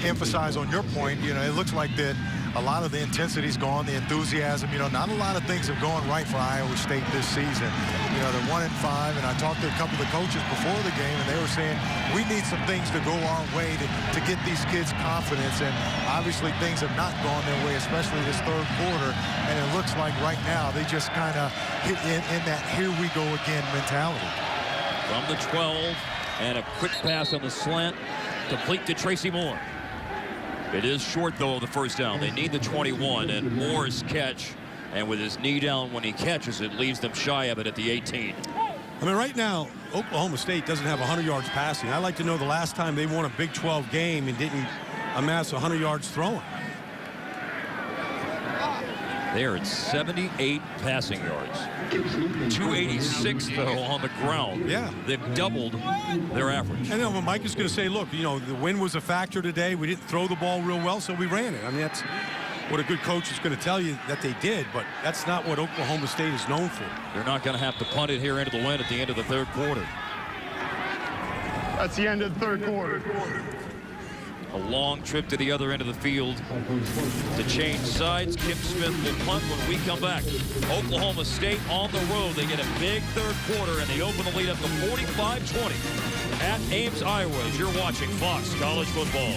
emphasize on your point, you know, it looks like that a lot of the intensity's gone, the enthusiasm. You know, not a lot of things have gone right for Iowa State this season. You know, they're 1-5, and I talked to a couple of the coaches before the game, and they were saying we need some things to go our way to get these kids confidence. And obviously things have not gone their way, especially this 3rd quarter. And it looks like right now they just kind of hit in that here we go again mentality. from the 12, and a quick pass on the slant, complete to Tracy Moore. It is short, though, of the first down. They need the 21, and Moore's catch, and with his knee down when he catches it, leaves them shy of it at the 18. I mean, right now, Oklahoma State doesn't have 100 yards passing. I'd like to know the last time they won a Big 12 game and didn't amass 100 yards throwing. They are at 78 passing yards. 286, though, on the ground. Yeah. They've doubled their average. And then Mike is going to say, look, you know, the wind was a factor today. We didn't throw the ball real well, so we ran it. I mean, that's what a good coach is going to tell you that they did, but that's not what Oklahoma State is known for. They're not going to have to punt it here into the wind at the end of the third quarter. That's the end of the third quarter. A long trip to the other end of the field to change sides. Kim Smith will punt when we come back. Oklahoma State on the road. They get a big third quarter, and they open the lead up to 45-20 at Ames, Iowa, as you're watching Fox College Football.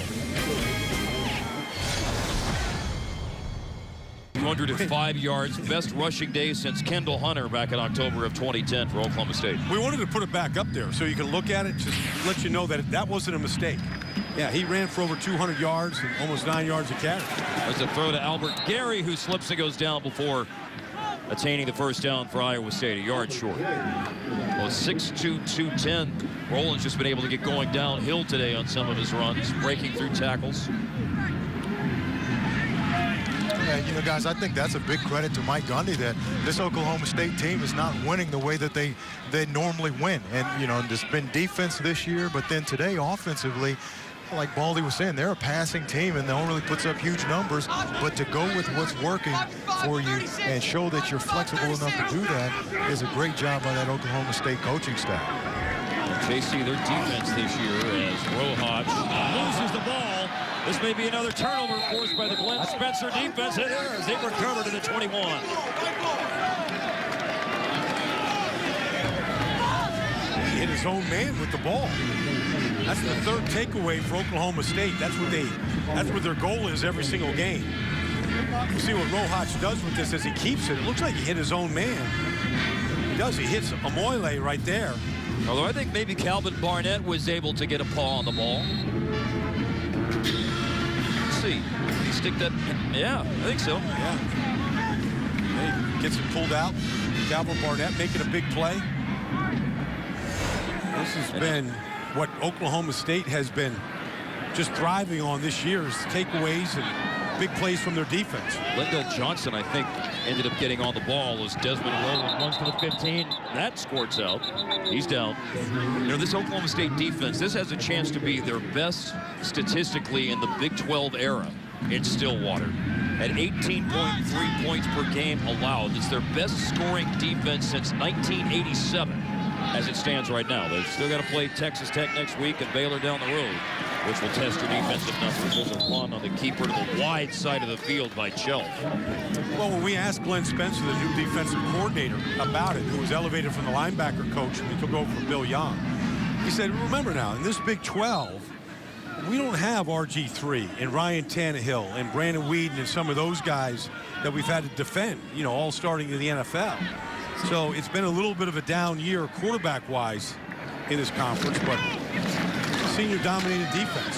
205 yards, best rushing day since Kendall Hunter back in October of 2010 for Oklahoma State. We wanted to put it back up there so you can look at it, just let you know that that wasn't a mistake. Yeah, he ran for over 200 yards and almost 9 yards a carry. There's a throw to Albert Gary, who slips and goes down before attaining the first down for Iowa State, a yard short. Well, 6'2", 210. Roland's just been able to get going downhill today on some of his runs, breaking through tackles. And, you know, guys, I think that's a big credit to Mike Gundy that this Oklahoma State team is not winning the way that they normally win. And, you know, there's been defense this year, but then today offensively, like Baldy was saying, they're a passing team and they don't really put up huge numbers, but to go with what's working for you and show that you're flexible enough to do that is a great job by that Oklahoma State coaching staff. JC, their defense this year as Rohach loses the ball. This may be another turnover forced by the Glenn Spencer defense. It is. They recover to the 21. He hit his own man with the ball. That's the third takeaway for Oklahoma State. That's what their goal is every single game. We'll see what Rohach does with this as he keeps it. It looks like he hit his own man. He does. He hits Amoyle right there. Although I think maybe Calvin Barnett was able to get a paw on the ball. Let's see. Did he stick that? Yeah, I think so. Yeah. He gets it pulled out. Calvin Barnett making a big play. This has been what Oklahoma State has been just thriving on this year, is takeaways and big plays from their defense. Lindell Johnson, I think, ended up getting on the ball as Desmond Roland runs for the 15. That squirts out. He's down. You know, this Oklahoma State defense, this has a chance to be their best statistically in the Big 12 era in Stillwater. At 18.3 points per game allowed. It's their best scoring defense since 1987 as it stands right now. They've still got to play Texas Tech next week and Baylor down the road, which will test your defensive numbers. There's a run on the keeper to the wide side of the field by Chelf. Well, when we asked Glenn Spencer, the new defensive coordinator, about it, who was elevated from the linebacker coach when he took over from Bill Young, he said, remember now, in this Big 12, we don't have RG3 and Ryan Tannehill and Brandon Weeden and some of those guys that we've had to defend, you know, all starting in the NFL. So it's been a little bit of a down year quarterback-wise in this conference, but senior-dominated defense.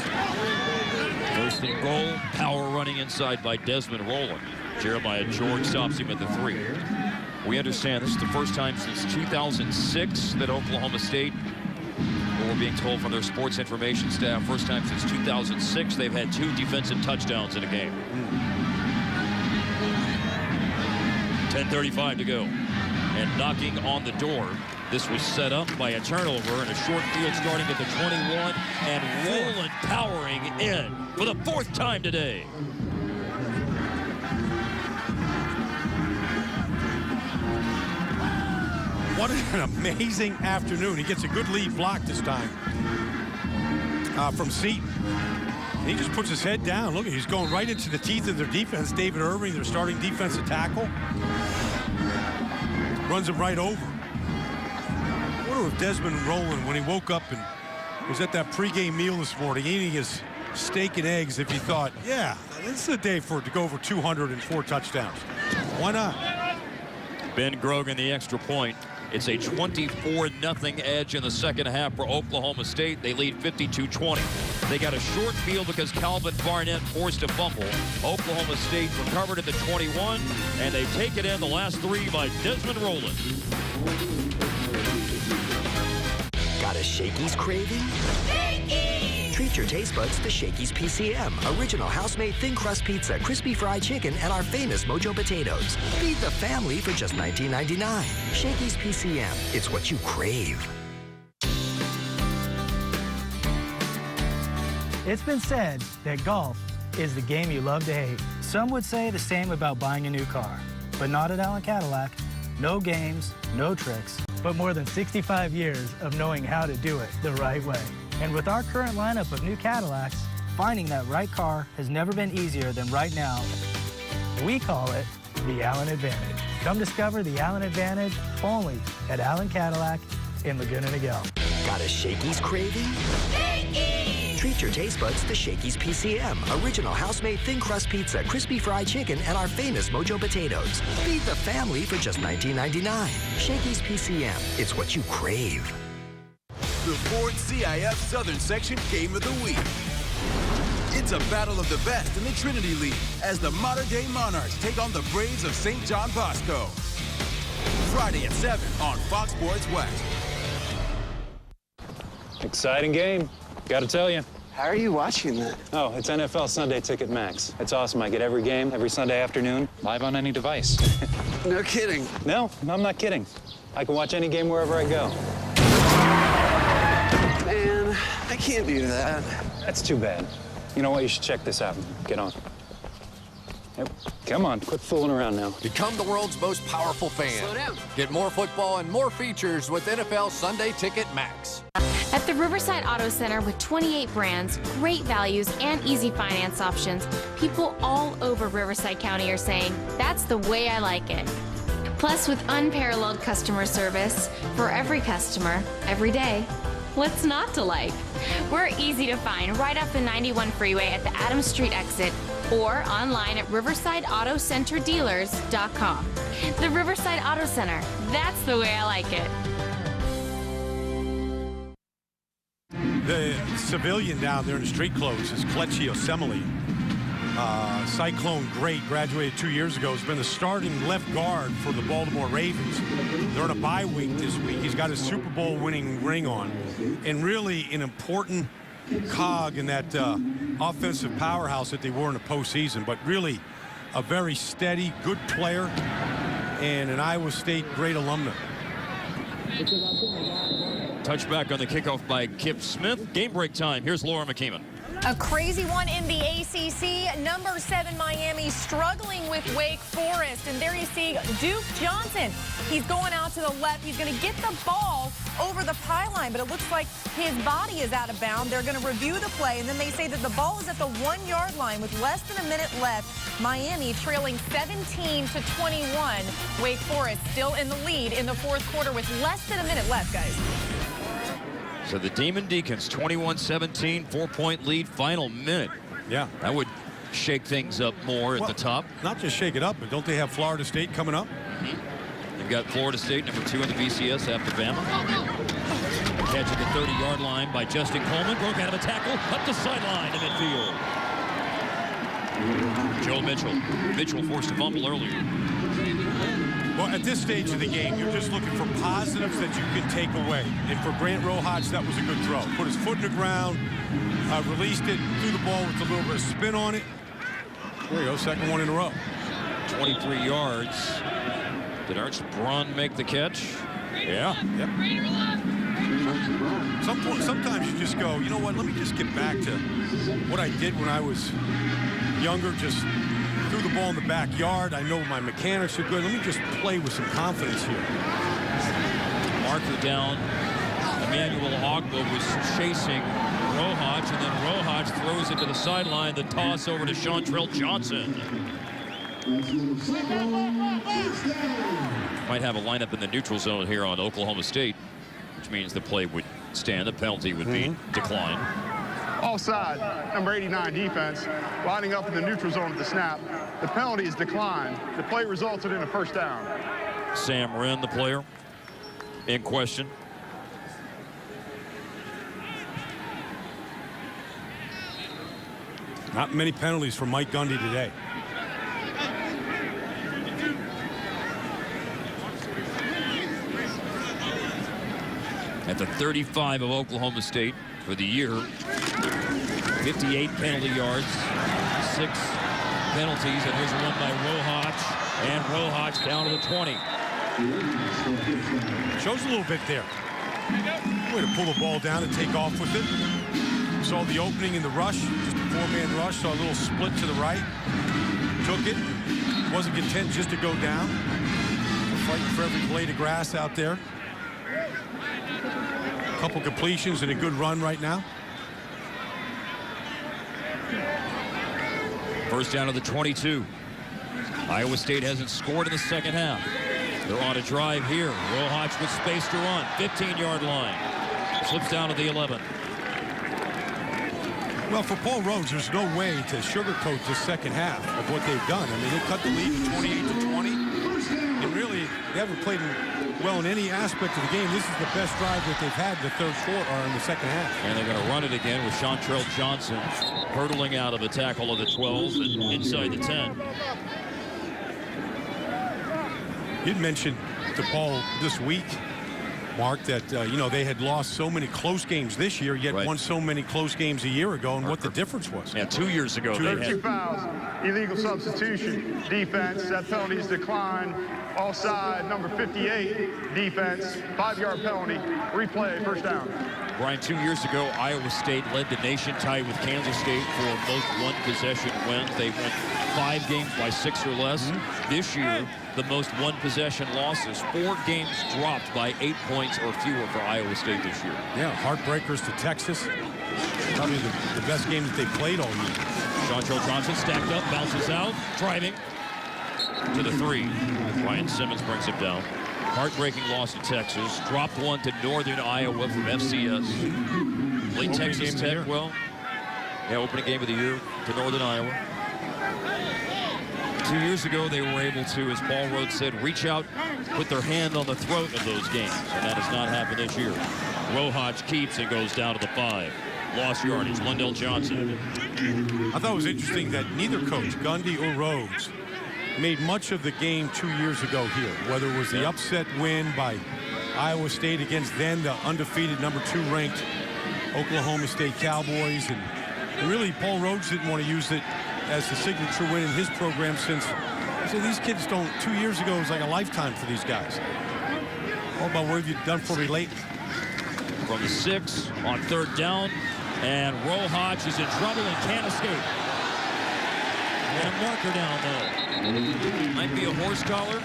First and goal, power running inside by Desmond Roland. Jeremiah George stops him at the 3. We understand this is the first time since 2006 that Oklahoma State, we're being told from their sports information staff, first time since 2006 they've had 2 defensive touchdowns in a game. 10:35 to go. And knocking on the door, this was set up by a turnover and a short field starting at the 21, and Roland powering in for the 4th time today. What an amazing afternoon. He gets a good lead block this time from Seton. And he just puts his head down. Look, he's going right into the teeth of their defense. David Irving, their starting defensive tackle, runs him right over. I wonder if Desmond Roland, when he woke up and was at that pregame meal this morning, eating his steak and eggs, if he thought, yeah, this is the day for it to go over 204 touchdowns. Why not? Ben Grogan, the extra point. It's a 24-0 edge in the second half for Oklahoma State. They lead 52-20. They got a short field because Calvin Barnett forced a fumble. Oklahoma State recovered at the 21, and they take it in the last 3 by Desmond Rowland. Got a Shakey's craving? Shakey's! Treat your taste buds to Shakey's PCM. Original house-made thin crust pizza, crispy fried chicken, and our famous Mojo potatoes. Feed the family for just $19.99. Shakey's PCM. It's what you crave. It's been said that golf is the game you love to hate. Some would say the same about buying a new car, but not at Allen Cadillac. No games, no tricks, but more than 65 years of knowing how to do it the right way. And with our current lineup of new Cadillacs, finding that right car has never been easier than right now. We call it the Allen Advantage. Come discover the Allen Advantage only at Allen Cadillac in Laguna Niguel. Got a Shakey's craving? Shakey's! Treat your taste buds to Shakey's PCM. Original house-made thin crust pizza, crispy fried chicken, and our famous Mojo potatoes. Feed the family for just $19.99. Shakey's PCM. It's what you crave. The Ford CIF Southern Section Game of the Week. It's a battle of the best in the Trinity League as the modern-day Monarchs take on the Braves of St. John Bosco. Friday at 7 on Fox Sports West. Exciting game, gotta tell you. How are you watching that? Oh, it's NFL Sunday Ticket Max. It's awesome. I get every game every Sunday afternoon, live on any device. No kidding. No, I'm not kidding. I can watch any game wherever I go. Man, I can't do that. That's too bad. You know what? You should check this out. Get on. Yep. Come on, quit fooling around now. Become the world's most powerful fan. Slow down. Get more football and more features with NFL Sunday Ticket Max. At the Riverside Auto Center with 28 brands, great values, and easy finance options, people all over Riverside County are saying, that's the way I like it. Plus, with unparalleled customer service for every customer, every day, what's not to like? We're easy to find right off the 91 freeway at the Adams Street exit or online at riversideautocenterdealers.com. The Riverside Auto Center, that's the way I like it. The civilian down there in the street clothes is Kelechi Osemele. Cyclone great, graduated 2 years ago, has been the starting left guard for the Baltimore Ravens. They're on a bye week this week. He's got his Super Bowl winning ring on, and really an important cog in that offensive powerhouse that they were in the postseason, but really a very steady, good player, and an Iowa State great alumna. Touchback on the kickoff by Kip Smith. Game break time. Here's Laura McKeeman. A crazy one in the ACC. Number 7 Miami struggling with Wake Forest. And there you see Duke Johnson. He's going out to the left. He's going to get the ball over the pylon, but it looks like his body is out of bounds. They're going to review the play, and then they say that the ball is at the 1-yard line with less than a minute left. Miami trailing 17-21. Wake Forest still in the lead in the fourth quarter with less than a minute left, guys. So the Demon Deacons, 21-17, 4-point lead, final minute. Yeah. That would shake things up more at the top. Not just shake it up, but don't they have Florida State coming up? They've got Florida State, number 2 in the BCS after Bama. Catch at the 30-yard line by Justin Coleman. Broke out of a tackle, up the sideline to midfield. Joe Mitchell. Mitchell forced a fumble earlier. Well, at this stage of the game, you're just looking for positives that you can take away. And for Grant Rohach, that was a good throw. Put his foot in the ground, released it, threw the ball with a little bit of spin on it. There you go, second one in a row. 23 yards. Did Ernst Braun make the catch? Yeah. Yep. Sometimes you just go, you know what, let me just get back to what I did when I was younger, just threw the ball in the backyard. I know my mechanics are good. Let me just play with some confidence here. Marker down. Emmanuel Ogba was chasing Rohach, and then Rohach throws it to the sideline. The toss over to Chantrell Johnson. Might have a lineup in the neutral zone here on Oklahoma State, which means the play would stand. The penalty would be declined. Offside, number 89 defense, lining up in the neutral zone at the snap. The penalty is declined. The play resulted in a first down. Sam Wren, the player. in question. Not many penalties for Mike Gundy today. At the 35 of Oklahoma State for the year. 58 penalty yards, 6 penalties, and here's one by Rohach, and Rohach down to the 20. Shows a little bit there. Way to pull the ball down and take off with it. Saw the opening in the rush, just a 4-man rush, saw a little split to the right. Took it, wasn't content just to go down. Fighting for every blade of grass out there. A couple completions and a good run right now. First down to the 22. Iowa State hasn't scored in the second half. They're on a drive here. Rohach with space to run. 15-yard line. Slips down to the 11. Well, for Paul Rhodes, there's no way to sugarcoat this second half of what they've done. I mean, they cut the lead to 28-20. And really, they haven't played well in any aspect of the game. This is the best drive that they've had in the third quarter, or in the second half. And they're going to run it again with Chantrell Johnson hurtling out of a tackle of the 12 and inside the 10. You'd mentioned to Paul this week, Mark, that, you know, they had lost so many close games this year, yet won so many close games a year ago, and what the difference was. Yeah, 2 years ago. They had 2 fouls, illegal substitution, defense, that penalty's declined. Offside, number 58, defense, 5-yard penalty, replay, first down. Brian, 2 years ago, Iowa State led the nation, tied with Kansas State for most one-possession wins. They won 5 games by 6 or less. This year, the most one-possession losses. 4 games dropped by 8 points or fewer for Iowa State this year. Yeah, heartbreakers to Texas. Probably the best game that they played all year. Chantrell Johnson stacked up, bounces out, driving to the 3. Ryan Simmons brings him down. Heartbreaking loss to Texas. Dropped one to Northern Iowa from FCS. Late Texas Tech, well, yeah, opening game of the year to Northern Iowa. 2 years ago, they were able to, as Paul Rhodes said, reach out, put their hand on the throat of those games, and that has not happened this year. Rohach keeps and goes down to the 5. Lost yardage, Lundell Johnson. I thought it was interesting that neither coach, Gundy or Rhodes, made much of the game 2 years ago here, whether it was the upset win by Iowa State against then the undefeated number 2 ranked Oklahoma State Cowboys. And really, Paul Rhodes didn't want to use it as the signature win in his program since, so these kids don't, 2 years ago was like a lifetime for these guys. All about what have you done for me lately? From the 6 on 3rd down, and Rohach is in trouble and can't escape. And a marker down though. Might be a horse collar.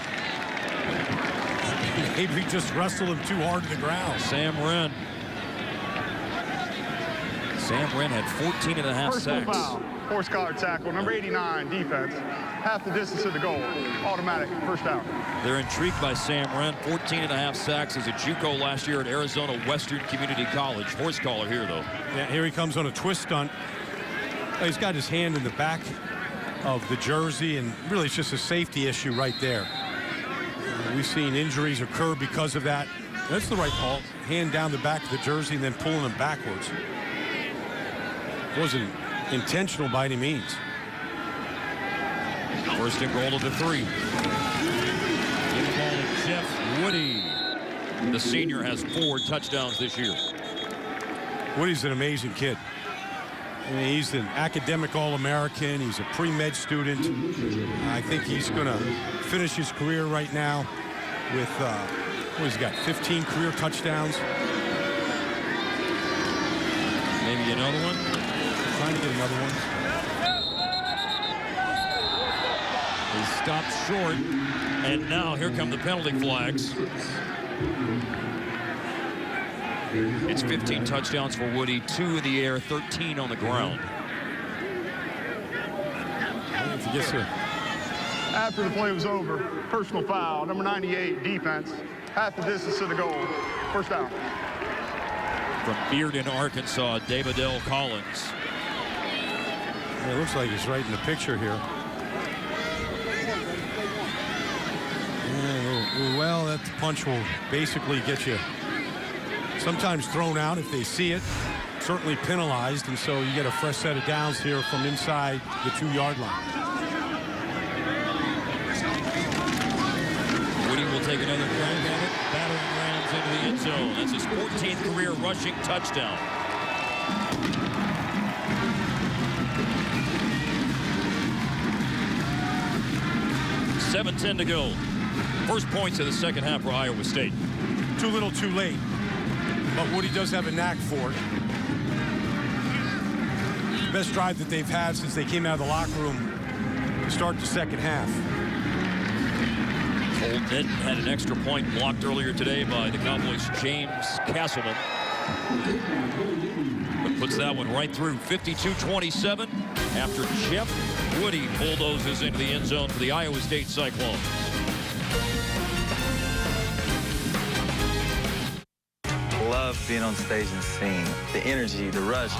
Maybe he just wrestled him too hard to the ground. Sam Wren. Sam Wren had 14 and a half sacks. Foul. Horse collar tackle, number 89, defense. Half the distance to the goal. Automatic, first down. They're intrigued by Sam Wren. 14 and a half sacks as a JUCO last year at Arizona Western Community College. Horse collar here, though. Yeah, here he comes on a twist stunt. He's got his hand in the back of the jersey, and really it's just a safety issue right there. We've seen injuries occur because of that. That's the right call. Hand down the back of the jersey and then pulling him backwards. It wasn't intentional by any means. First and goal to the 3. In ball is Jeff Woody. The senior has 4 touchdowns this year. Woody's an amazing kid. I mean, he's an academic All-American. He's a pre-med student. I think he's going to finish his career right now with, what he's got, 15 career touchdowns. Maybe another one. Trying to get another one. He stopped short, and now here come the penalty flags. It's 15 touchdowns for Woody, 2 in the air, 13 on the ground. Yes, sir. After the play was over, personal foul, number 98, defense. Half the distance to the goal. First down. From Bearden, Arkansas, Davidell Collins. Yeah, it looks like he's right in the picture here. Yeah, Well, that punch will basically get you sometimes thrown out if they see it, certainly penalized, and so you get a fresh set of downs here from inside the 2-yard line. Woody will take another crack at it. Battering rams into the end zone. That's his 14th career rushing touchdown. .7:10 to go. First points of the second half for Iowa State. Too little, too late. But Woody does have a knack for it. Best drive that they've had since they came out of the locker room to start the second half. Old Nitt had an extra point blocked earlier today by the Cowboys' James Castleman. But puts that one right through. 52-27 after Jeff Woody bulldozes into the end zone for the Iowa State Cyclones. Love being on stage and singing. The energy, the rush.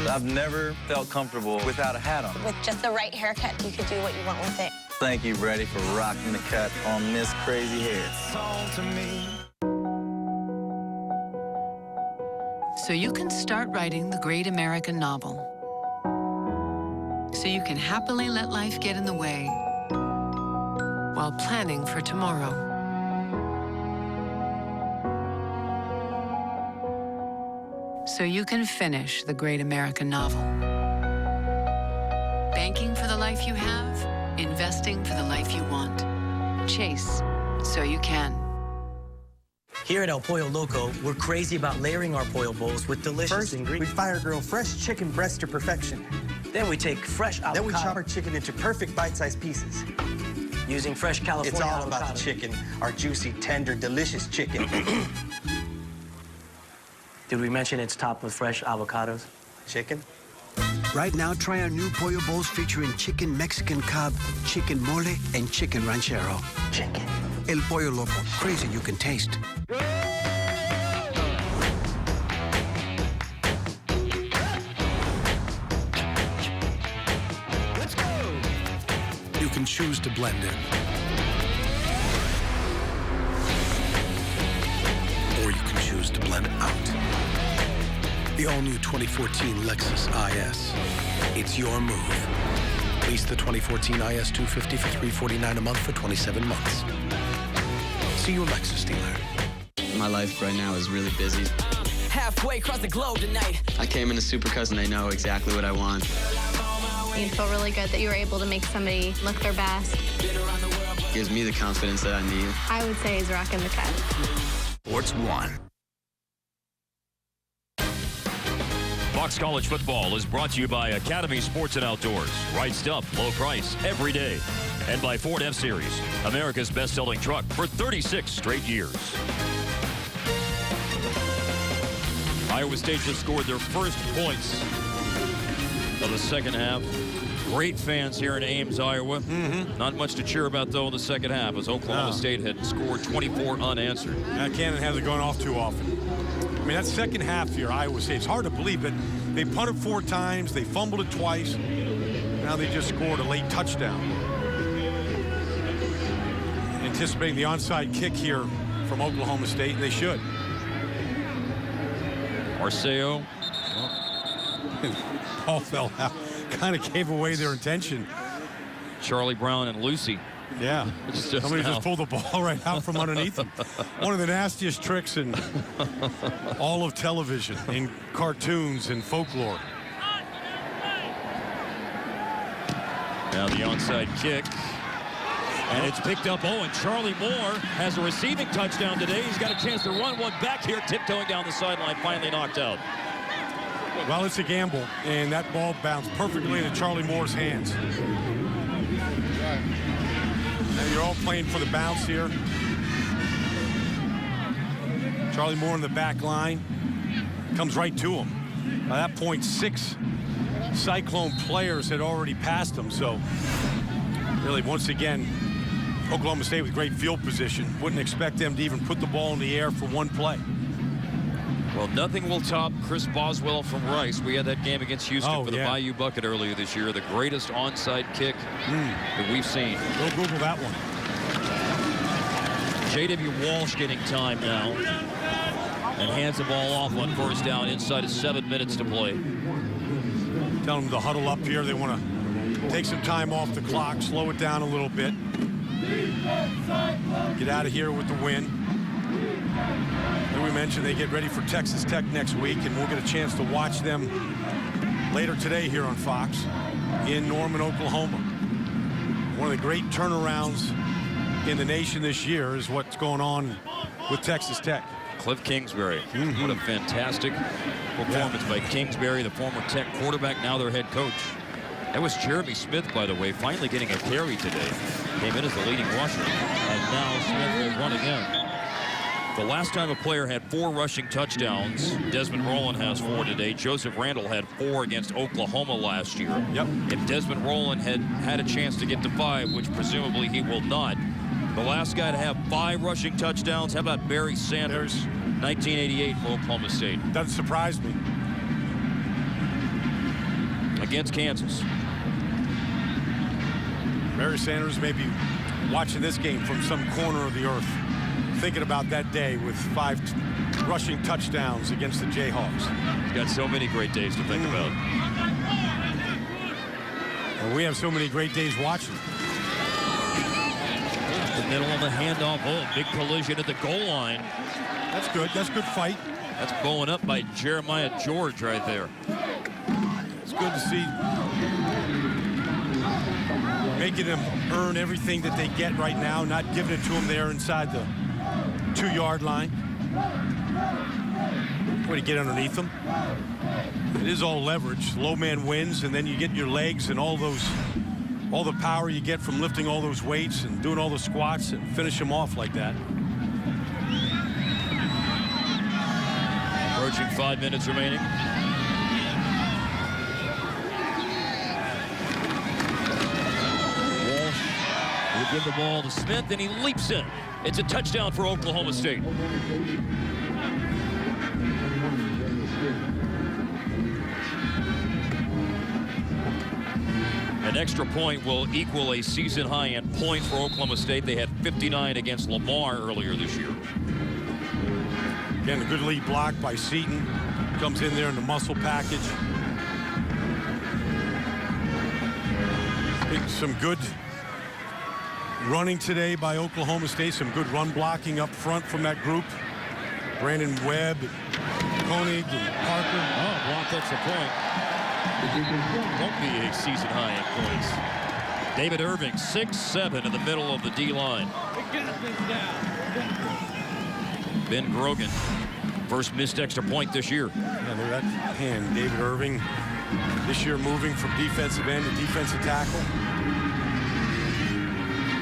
I've never felt comfortable without a hat on. With just the right haircut, you could do what you want with it. Thank you, Brady, for rocking the cut on Miss Crazy Hair. So you can start writing the great American novel. So you can happily let life get in the way while planning for tomorrow. So you can finish the great American novel. Banking for the life you have, investing for the life you want. Chase, so you can. Here at El Pollo Loco, we're crazy about layering our pollo bowls with delicious ingredients. We fire grill fresh chicken breast to perfection. Then we take fresh avocado. Then we chop our chicken into perfect bite-sized pieces. Using fresh California It's all avocado. about the chicken, our juicy, tender, delicious chicken. Did we mention it's topped with fresh avocados? Chicken? Right now, try our new pollo bowls featuring chicken Mexican Cobb, chicken mole, and chicken ranchero. Chicken. El Pollo Loco, crazy you can taste. Let's go! You can choose to blend in. Or you can choose to blend out. The all-new 2014 Lexus IS. It's your move. Lease the 2014 IS 250 for $349 a month for 27 months. See your Lexus dealer. My life right now is really busy. Halfway across the globe tonight. I came into Supercuts and they know exactly what I want. You feel really good that you were able to make somebody look their best. Gives me the confidence that I need. I would say he's rocking the cut. Sports 1. Fox College Football is brought to you by Academy Sports and Outdoors. Right stuff, low price, every day. And by Ford F-Series, America's best-selling truck for 36 straight years. Iowa State just scored their first points of the second half. Great fans here in Ames, Iowa. Not much to cheer about, though, in the second half, as Oklahoma State had scored 24 unanswered. That cannon hasn't gone off too often. I mean, that second half here, Iowa State, it's hard to believe that they punted 4 times, they fumbled it twice. Now they just scored a late touchdown. Anticipating the onside kick here from Oklahoma State, and they should. Arceo. Ball fell out. Kind of gave away their intention. Charlie Brown and Lucy. Yeah. Somebody just pulled the ball right out from underneath them. One of the nastiest tricks in all of television, in cartoons and folklore. Now the onside kick. And it's picked up. Oh, and Charlie Moore has a receiving touchdown today. He's got a chance to run one back here, tiptoeing down the sideline, finally knocked out. Well, it's a gamble, and that ball bounced perfectly into Charlie Moore's hands. And you're all playing for the bounce here. Charlie Moore in the back line. Comes right to him. By that point, 6 Cyclone players had already passed him, so really, once again, Oklahoma State with great field position. Wouldn't expect them to even put the ball in the air for one play. Well, nothing will top Chris Boswell from Rice. We had that game against Houston for the Bayou Bucket earlier this year. The greatest onside kick that we've seen. Go Google that one. J.W. Walsh getting time now. And hands the ball off on first down inside of 7 minutes to play. Tell them to huddle up here. They want to take some time off the clock, slow it down a little bit. Get out of here with the win. And we mentioned they get ready for Texas Tech next week, and we'll get a chance to watch them later today here on Fox in Norman, Oklahoma. One of the great turnarounds in the nation this year is what's going on with Texas Tech. Cliff Kingsbury. What a fantastic performance by Kingsbury, the former Tech quarterback, now their head coach. That was Jeremy Smith, by the way, finally getting a carry today. Came in as the leading rusher. And now Smith will run again. The last time a player had 4 rushing touchdowns, Desmond Rowland has 4 today. Joseph Randall had 4 against Oklahoma last year. Yep. If Desmond Rowland had a chance to get to 5, which presumably he will not, the last guy to have 5 rushing touchdowns, how about Barry Sanders, 1988 for Oklahoma State. Doesn't surprise me. Against Kansas. Barry Sanders may be watching this game from some corner of the earth, thinking about that day with 5 rushing touchdowns against the Jayhawks. He's got so many great days to think about. And we have so many great days watching. The middle of the handoff. Oh, big collision at the goal line. That's good. That's good fight. That's bowling up by Jeremiah George right there. It's good to see. Making them earn everything that they get right now, not giving it to them there inside the 2-yard line. Way to get underneath them. It is all leverage. Low man wins, and then you get your legs and all the power you get from lifting all those weights and doing all the squats and finish them off like that. Approaching 5 minutes remaining. Walsh will give the ball to Smith, and he leaps in. It's a touchdown for Oklahoma State. An extra point will equal a season high in points for Oklahoma State. They had 59 against Lamar earlier this year. Again, a good lead block by Seaton. Comes in there in the muscle package. Some good running today by Oklahoma State. Some good run blocking up front from that group. Brandon Webb, Koenig, and Parker. Oh, blocked extra point. Won't be a season high in points. David Irving, 6'7" in the middle of the D-line. Ben Grogan, first missed extra point this year. Yeah, look at that hand. David Irving this year moving from defensive end to defensive tackle.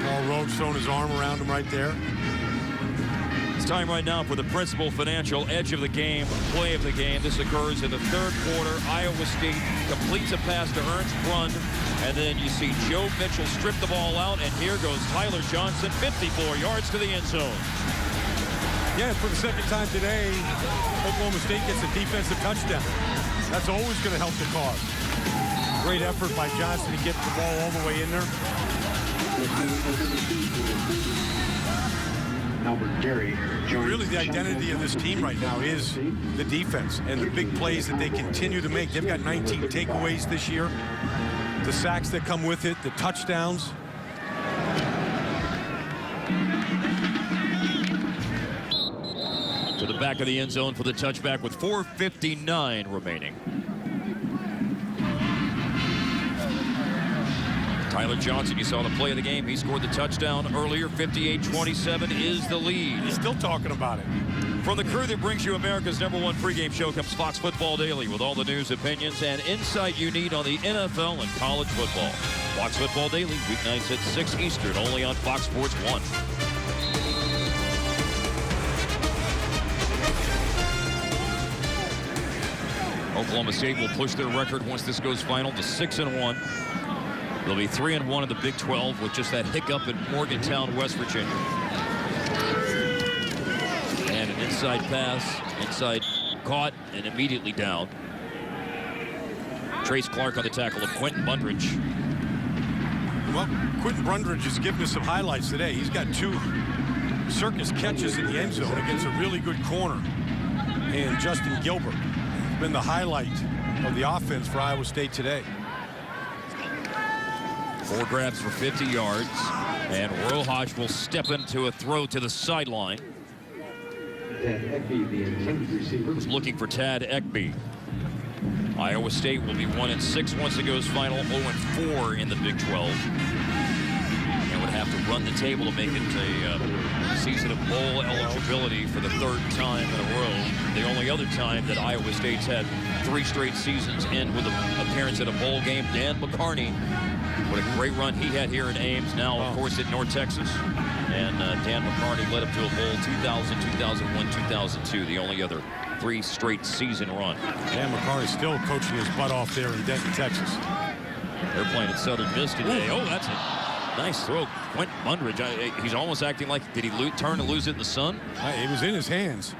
Paul Rhodes throwing his arm around him right there. It's time right now for the Principal Financial Edge of the Game, play of the game. This occurs in the 3rd quarter. Iowa State completes a pass to Ernst Brund, and then you see Joe Mitchell strip the ball out, and here goes Tyler Johnson, 54 yards to the end zone. Yeah, for the 2nd time today, Oklahoma State gets a defensive touchdown. That's always going to help the cause. Great effort by Johnson to get the ball all the way in there. Really, the identity of this team right now is the defense and the big plays that they continue to make. They've got 19 takeaways this year. The sacks that come with it, the touchdowns. To the back of the end zone for the touchback with 4:59 remaining. Tyler Johnson, you saw the play of the game. He scored the touchdown earlier. 58-27 is the lead. He's still talking about it. From the crew that brings you America's #1 pregame show comes Fox Football Daily with all the news, opinions, and insight you need on the NFL and college football. Fox Football Daily, weeknights at 6 Eastern, only on Fox Sports 1. Oklahoma State will push their record once this goes final to 6-1. They'll be 3-1 in the Big 12 with just that hiccup in Morgantown, West Virginia. And an inside pass, inside caught, and immediately down. Trace Clark on the tackle of Quentin Bundridge. Well, Quentin Bundridge has given us some highlights today. He's got 2 circus catches in the end zone against a really good corner. And Justin Gilbert has been the highlight of the offense for Iowa State today. 4 grabs for 50 yards. And Rojas will step into a throw to the sideline. Was looking for Tad Ekby. Iowa State will be 1-6 once it goes final, 0-4 in the Big 12. And would have to run the table to make it a season of bowl eligibility for the 3rd time in a row. The only other time that Iowa State's had 3 straight seasons end with an appearance at a bowl game. Dan McCarney, what a great run he had here in Ames. Now, of course, at North Texas. And Dan McCarney led up to a bowl 2000, 2001, 2002, the only other 3 straight season run. Dan McCarney still coaching his butt off there in Denton, Texas. They're playing at Southern Miss today. Oh, that's a nice throw. Quentin Mundridge, he's almost acting like, did he turn and lose it in the sun? It was in his hands.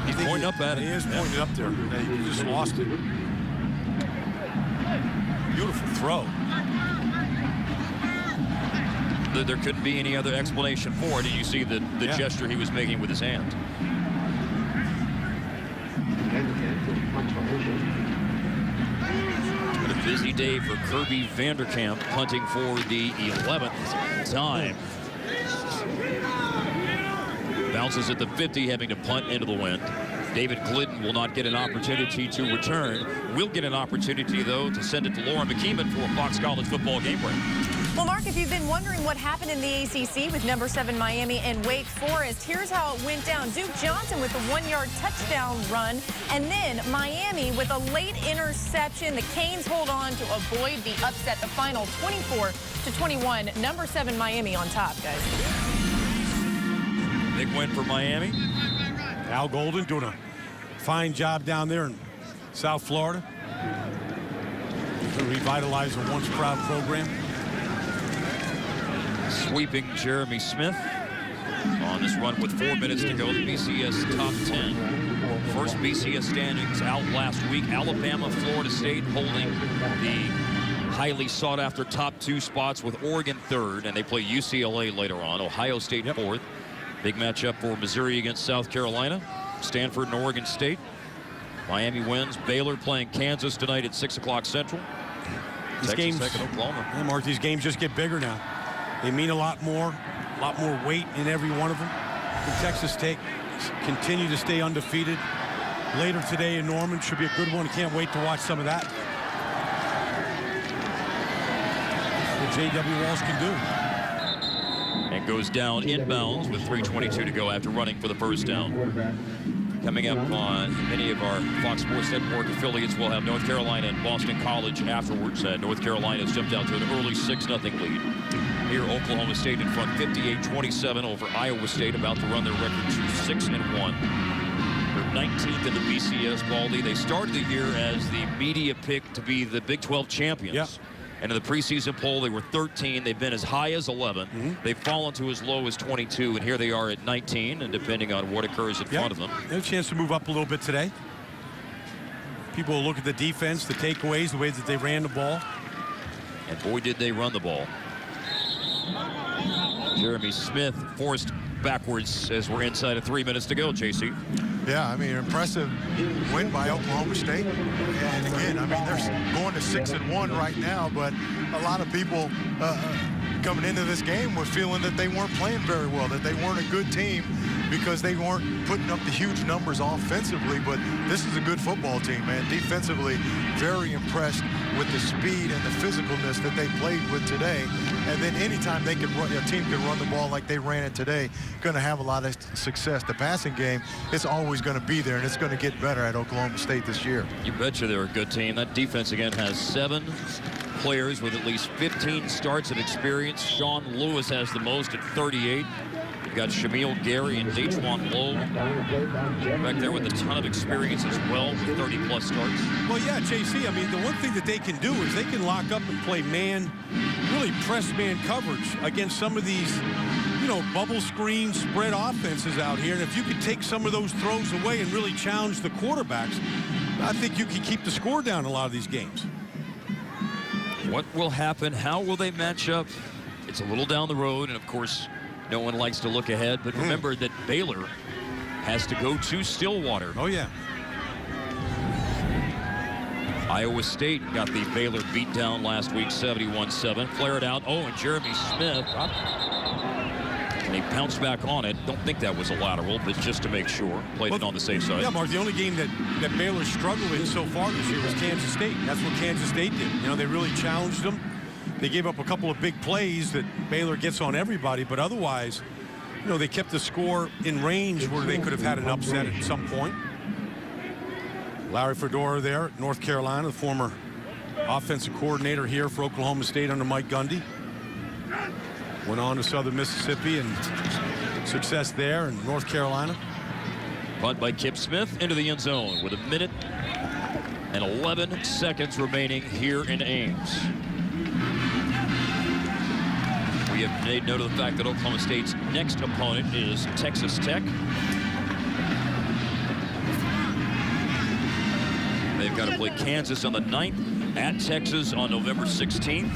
He's pointing up at it. He is pointing up there. He just lost it. Beautiful throw. There couldn't be any other explanation for it. And you see the gesture he was making with his hand. It's been a busy day for Kirby Vanderkamp, punting for the 11th time. Bounces at the 50, having to punt into the wind. David Glidden will not get an opportunity to return. We'll get an opportunity, though, to send it to Laura McKeeman for a Fox College football game break. Well, Mark, if you've been wondering what happened in the ACC with number 7 Miami and Wake Forest, here's how it went down. Duke Johnson with a 1-yard touchdown run, and then Miami with a late interception. The Canes hold on to avoid the upset. The final 24-21. Number 7 Miami on top, guys. Big win for Miami. Al Golden doing a fine job down there in South Florida to revitalize a once proud program. Sweeping Jeremy Smith on this run with 4 minutes to go. The BCS top 10. First BCS standings out last week. Alabama, Florida State holding the highly sought after top 2 spots with Oregon 3rd, and they play UCLA later on. Ohio State 4th. Big matchup for Missouri against South Carolina. Stanford and Oregon State. Miami wins. Baylor playing Kansas tonight at 6 o'clock Central. These Texas games, Tech and Oklahoma. Yeah, Mark, these games just get bigger now. They mean a lot more weight in every one of them. Can Texas Tech continue to stay undefeated? Later today in Norman should be a good one. Can't wait to watch some of that. What J.W. Walsh can do. And goes down inbounds with 3:22 to go after running for the first down. Coming up on many of our Fox Sports Network affiliates, we'll have North Carolina and Boston College afterwards. North Carolina has jumped out to an early 6-0 lead. Here, Oklahoma State in front 58-27 over Iowa State, about to run their record to 6-1. They're 19th in the BCS Baldy. They started the year as the media pick to be the Big 12 champions. Yep. And in the preseason poll, they were 13. They've been as high as 11. They've fallen to as low as 22, and here they are at 19, and depending on what occurs in front of them. They have a chance to move up a little bit today. People will look at the defense, the takeaways, the way that they ran the ball. And boy, did they run the ball. Jeremy Smith forced backwards as we're inside of 3 minutes to go, JC. Yeah, I mean, impressive win by Oklahoma State. And again, I mean, they're going to 6-1 right now, but a lot of people coming into this game were feeling that they weren't playing very well, that they weren't a good team because they weren't putting up the huge numbers offensively. But this is a good football team, man. Defensively, very impressed with the speed and the physicalness that they played with today. And then anytime they can run, a team can run the ball like they ran it today, going to have a lot of success. The passing game, it's always going to be there, and it's going to get better at Oklahoma State this year. You betcha they're a good team. That defense, again, has 7 players with at least 15 starts of experience. Sean Lewis has the most at 38. You've got Shamil Gary and Dajuan Lowe back there with a ton of experience as well, with 30-plus starts. Well, yeah, JC, I mean, the one thing that they can do is they can lock up and play man, really press man coverage against some of these, you know, bubble screen spread offenses out here. And if you could take some of those throws away and really challenge the quarterbacks, I think you can keep the score down in a lot of these games. What will happen? How will they match up? It's a little down the road, and of course, No one likes to look ahead, but remember that Baylor has to go to Stillwater. Oh, yeah. Iowa State got the Baylor beat down last week, 71-7. Flared out. Oh, and Jeremy Smith. And he pounced back on it. Don't think that was a lateral, but just to make sure. Played it on the safe side. Yeah, Mark, the only game that Baylor struggled in so far this year was Kansas State. That's what Kansas State did. You know, they really challenged them. They gave up a couple of big plays that Baylor gets on everybody, but otherwise, you know, they kept the score in range where they could have had an upset at some point. Larry Fedora there, North Carolina, the former offensive coordinator here for Oklahoma State under Mike Gundy. Went on to Southern Mississippi and success there in North Carolina. Punt by Kip Smith into the end zone with 1 minute and 11 seconds remaining here in Ames. We have made note of the fact that Oklahoma State's next opponent is Texas Tech. They've got to play Kansas on the 9th, at Texas on November 16th.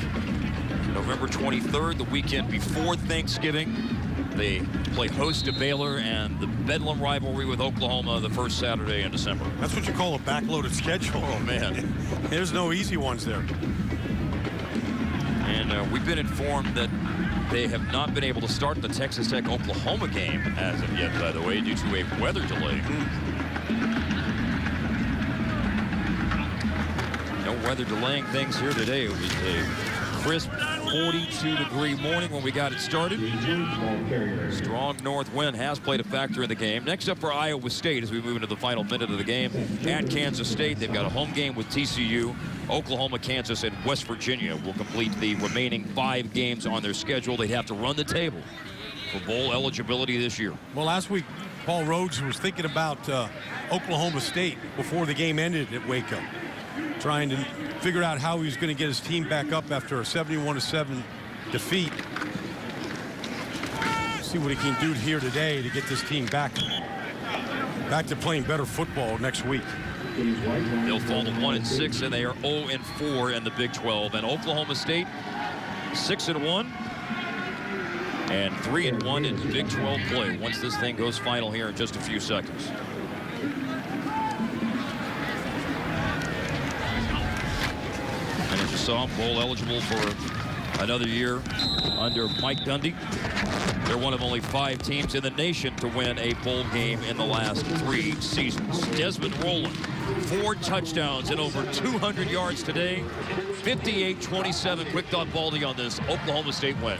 November 23rd, the weekend before Thanksgiving. They play host to Baylor and the Bedlam rivalry with Oklahoma the first Saturday in December. That's what you call a backloaded schedule. Oh, man. There's no easy ones there. And we've been informed that they have not been able to start the Texas Tech-Oklahoma game as of yet, by the way, due to a weather delay. No weather delaying things here today. It was a crisp 42-degree morning when we got it started. Strong north wind has played a factor in the game. Next up for Iowa State as we move into the final minute of the game at Kansas State. They've got a home game with TCU. Oklahoma, Kansas, and West Virginia will complete the remaining 5 games on their schedule. They'd have to run the table for bowl eligibility this year. Well, last week, Paul Rhodes was thinking about Oklahoma State before the game ended at Waco, trying to figure out how he was going to get his team back up after a 71-7 defeat. See what he can do here today to get this team back to playing better football next week. They'll fall to 1-6, and they are 0-4 in the Big 12. And Oklahoma State 6-1 and 3-1 in Big 12 play once this thing goes final here in just a few seconds. And as you saw, bowl eligible for another year under Mike Gundy. They're one of only 5 teams in the nation to win a bowl game in the last 3 seasons. Desmond Rowland, 4 touchdowns and over 200 yards today. 58-27. Quick thought, Baldy, on this Oklahoma State win.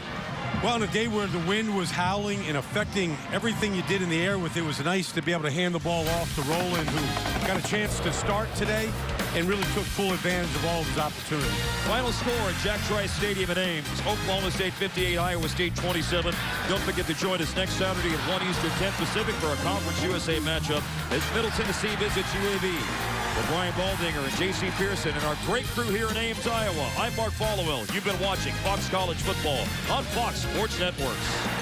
Well, on a day where the wind was howling and affecting everything you did in the air with it, was nice to be able to hand the ball off to Rowland, who got a chance to start today and really took full advantage of all of his opportunities. Final score at Jack Trice Stadium in Ames. Oklahoma State 58, Iowa State 27. Don't forget to join us next Saturday at 1 Eastern, 10 Pacific for a Conference USA matchup as Middle Tennessee visits UAB. For Brian Baldinger and J.C. Pearson and our great crew here in Ames, Iowa, I'm Mark Followell. You've been watching Fox College Football on Fox Sports Networks.